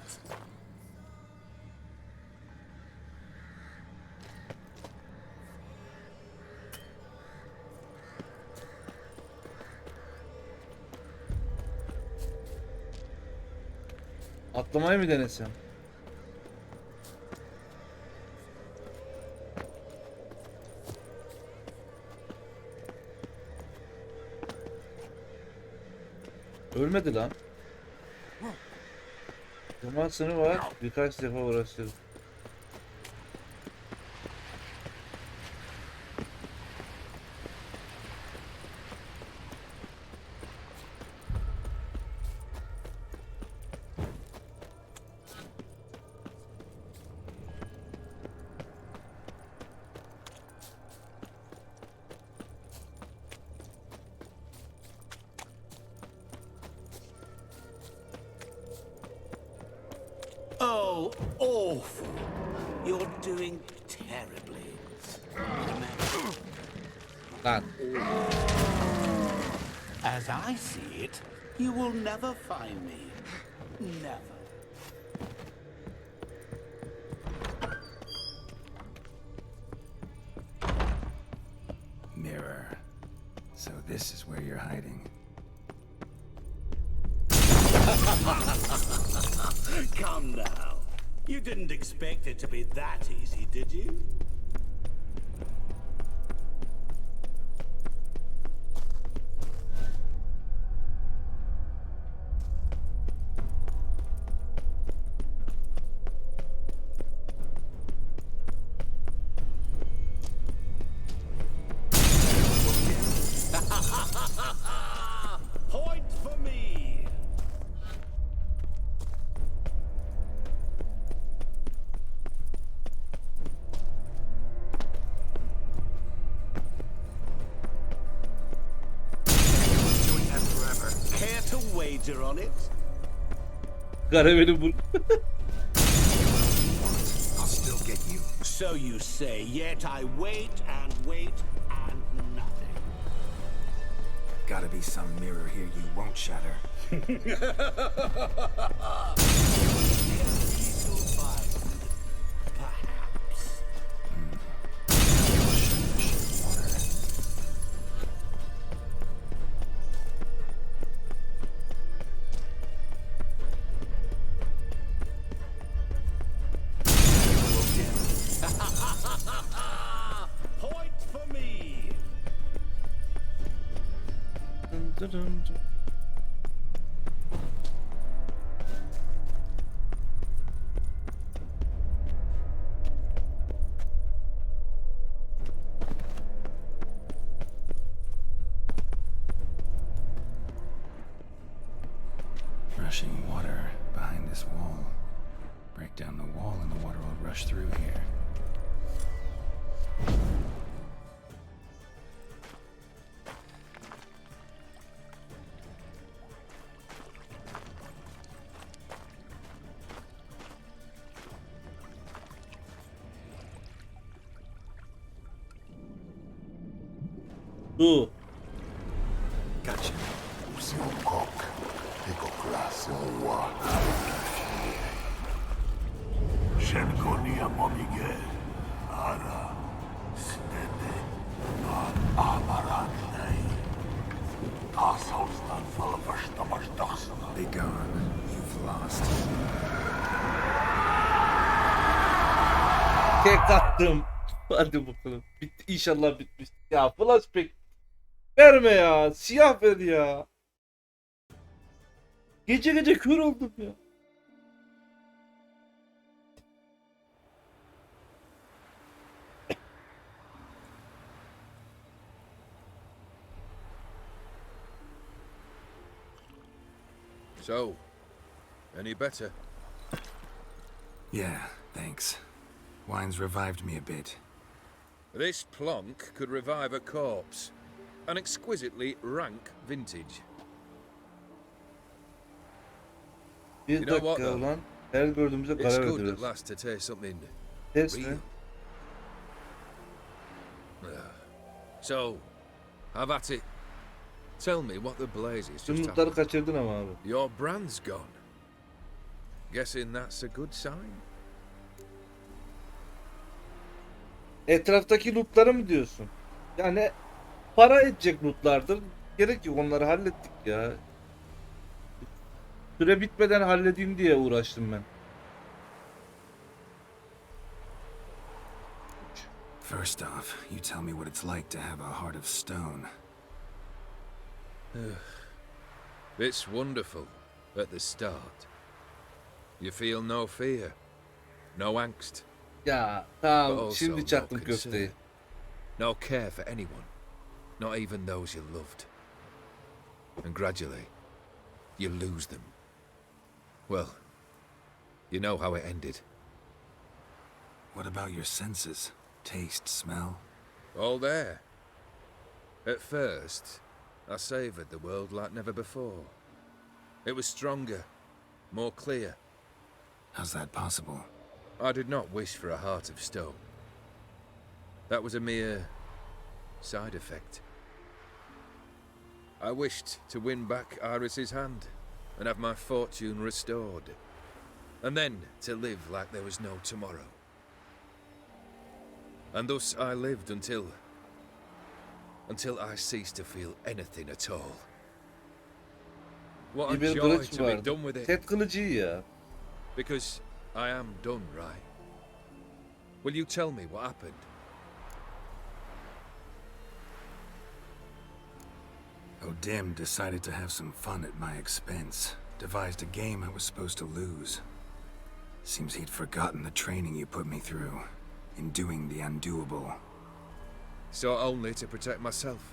Atlamayı mı denesem? Ölmedi lan. Zamanı var. Birkaç defa uğraştırdım. Oh, awful. You're doing terribly. Lan. As I see it, you will never find me. Never. Mirror. So this is where you're hiding. Come now. You didn't expect it to be that easy, did you? Point for me. Doing that forever. Care to wager on it? Garabeli bul. I'll still get you. So you say, yet I wait and wait and nothing. Gotta be some mirror here you won't shatter. Perhaps. Point for me. Rushing water behind this wall. Break down the wall and the water will rush through here. Su. Gotcha. Be gone. You've lost. Tek attım. Hadi bakalım. Bitti. İnşallah bitmiş. Ya flashback verme ya. Siyah ver ya. Gece gece kör oldum ya. So, any better? Yeah, thanks. Wine's revived me a bit. This plonk could revive a corpse. An exquisitely rank vintage. Bir You know what, dakika though? lan. Her gördüğümüzde It's karar good at veriyoruz. last to taste something Test real. mi? So, have at it. Tell me what the blazes just Tüm happened. lootları kaçırdın ama abi. Your brand's gone. Guessing that's a good sign? Etraftaki lootları mı diyorsun? Yani para edecek lootlardır. Gerek yok, onları hallettik ya. Süre bitmeden halledeyim diye uğraştım ben. First off, you tell me what it's like to have a heart of stone. It's wonderful at the start. You feel no fear, no angst. Ya but tamam, also şimdi no çaktım concern, köfteyi. no care for anyone, not even those you loved. And gradually, you lose them. Well, you know how it ended. What about your senses? Taste, smell? All there. At first, I savoured the world like never before. It was stronger, more clear. How's that possible? I did not wish for a heart of stone. That was a mere side effect. I wished to win back Iris's hand and have my fortune restored. And then to live like there was no tomorrow. And thus I lived until I ceased to feel anything at all. What a Bir joy kılıç to be vardı. done with it. Set kılıcı iyi ya. Because I am done, right? Will you tell me what happened? O'Dim decided to have some fun at my expense. Devised a game I was supposed to lose. Seems he'd forgotten the training you put me through in doing the undoable. So only to protect myself.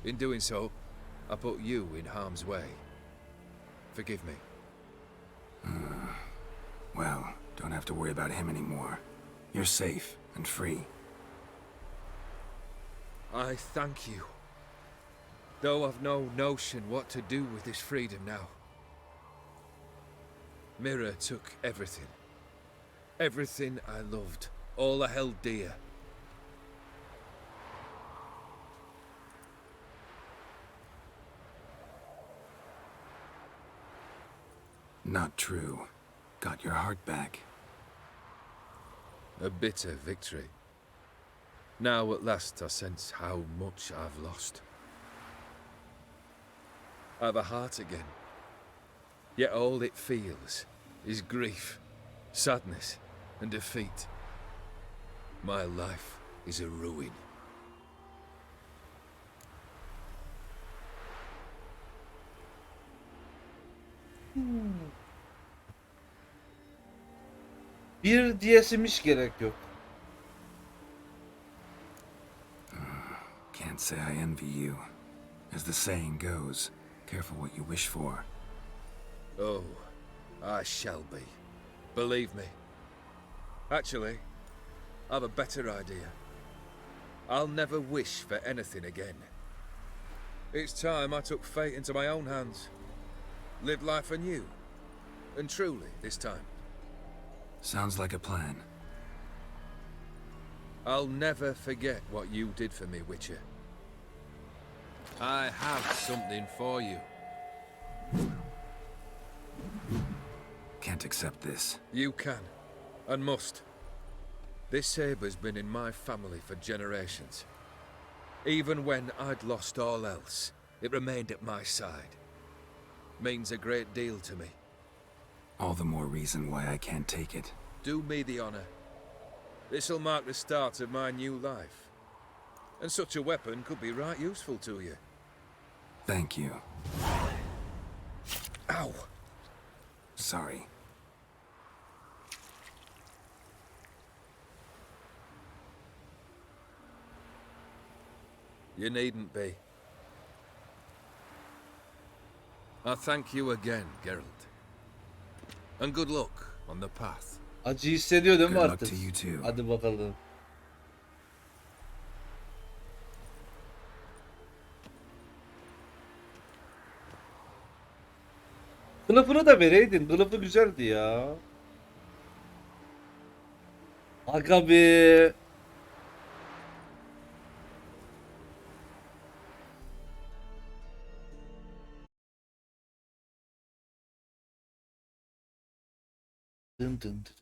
In doing so, I put you in harm's way. Forgive me. Well, don't have to worry about him anymore. You're safe and free. I thank you. Though I've no notion what to do with this freedom now. Mira took everything. Everything I loved. All I held dear. Not true. Got your heart back. A bitter victory. Now at last I sense how much I've lost. I've a heart again. Yet all it feels is grief, sadness, and defeat. My life is a ruin. Bir diyesim hiç gerek yok. Can't say I envy you. As the saying goes, careful what you wish for. Oh, I shall be. Believe me. Actually, I've a better idea. I'll never wish for anything again. It's time I took fate into my own hands. Lived life anew. And truly, this time. Sounds like a plan. I'll never forget what you did for me, Witcher. I have something for you. Can't accept this. You can, and must. This sabre's been in my family for generations. Even when I'd lost all else, it remained at my side. Means a great deal to me. All the more reason why I can't take it. Do me the honor. This'll mark the start of my new life. And such a weapon could be right useful to you. Thank you. Ow! Sorry. You needn't be. I thank you again, Geralt. And good luck on the path. Acı hissediyor değil mi Good luck artık? to you too. Hadi bakalım. Kılıfını da vereydin. Kılıfı güzeldi ya. Aga be. Dın dın dın.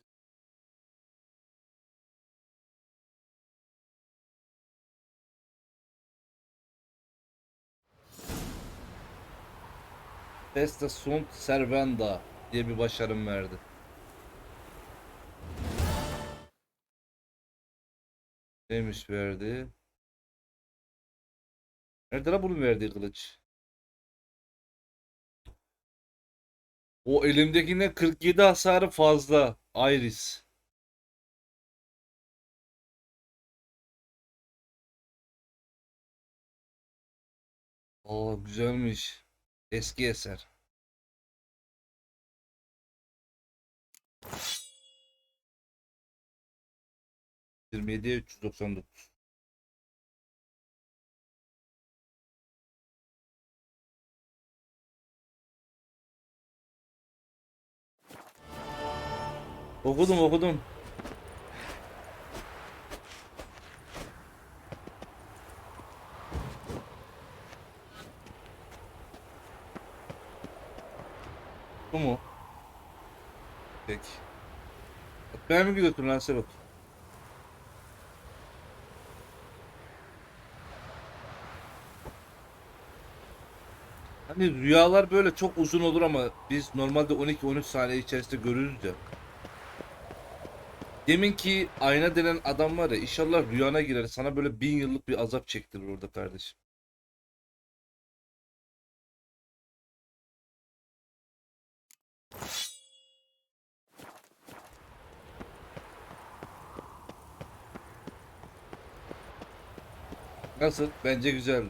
Beste sunt servanda diye bir başarım verdi. Neymiş verdi? Nerede lan bunun verdiği kılıç? O elimdekinden 47 hasarı fazla. Iris. Aa güzelmiş. Eski eser. ...27'ye 399. Okudum. Bu mu? Peki. Ben mi gidiyorsun lan Serot? Hani rüyalar böyle çok uzun olur ama biz normalde 12-13 saniye içerisinde görürüz ya. Deminki ayna denen adam var ya, inşallah rüyana girer, sana böyle 1000 yıllık bir azap çektirir orada kardeşim. Nasıl? Bence güzeldi.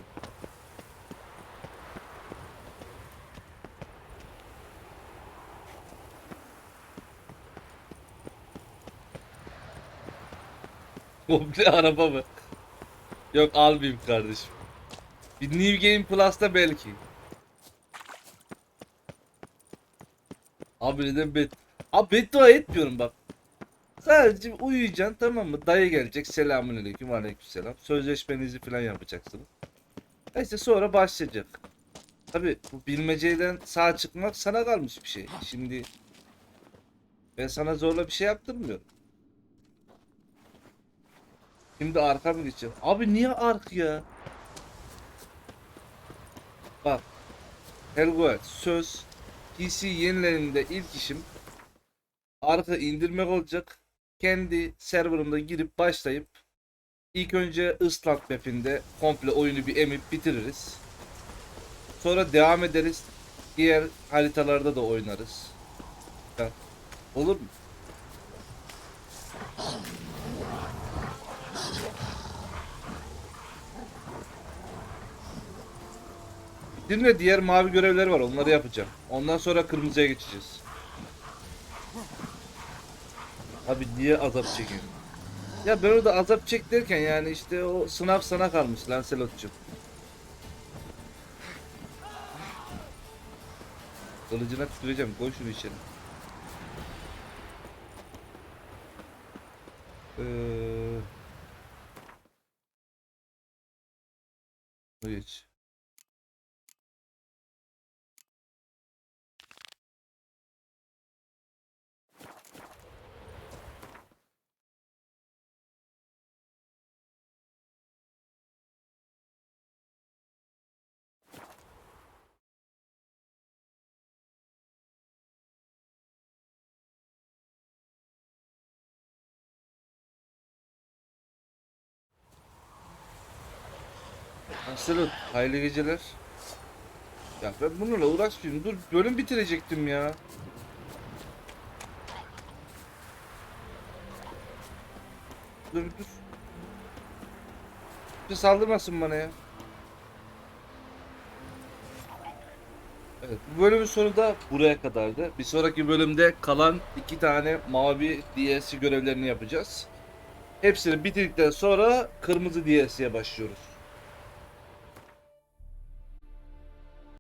Komple araba mı? Yok, almayayım kardeşim. Bir New Game Plus'ta belki. Abi neden Abi beddua etmiyorum bak. Sadece uyuyacaksın, tamam mı? Dayı gelecek. Selamünaleyküm, aleykümselam. Sözleşmenizi falan yapacaksınız. İşte sonra başlayacak. Tabi bu bilmeceden sağ çıkmak sana kalmış bir şey. Şimdi ben sana zorla bir şey yaptırmıyorum. Şimdi arka mı geçeceğim? Abi niye ark ya? Bak. Helgoet söz PC yenileninde ilk işim arka indirmek olacak. Kendi serverımda girip başlayıp ilk önce Island map'inde komple oyunu bir emip bitiririz. Sonra devam ederiz. Diğer haritalarda da oynarız. Ha, olur mu? Şimdi diğer mavi görevler var, onları yapacağım. Ondan sonra kırmızıya geçeceğiz. Abi niye azap çekiyorsun? Ya ben orada azap çek derken yani işte o sınav sana kalmış Lancelot'cum. Kılıcına tüküreceğim, koy şunu içeri. Geç. Lancelot, hayırlı geceler. Ya ben bununla uğraşmayayım. Dur, bölüm bitirecektim ya. Dur dur. Bir saldırmasın bana ya. Evet, bu bölümün sonu da buraya kadardı. Bir sonraki bölümde kalan 2 tane mavi DLC görevlerini yapacağız. Hepsini bitirdikten sonra kırmızı DLC'ye başlıyoruz.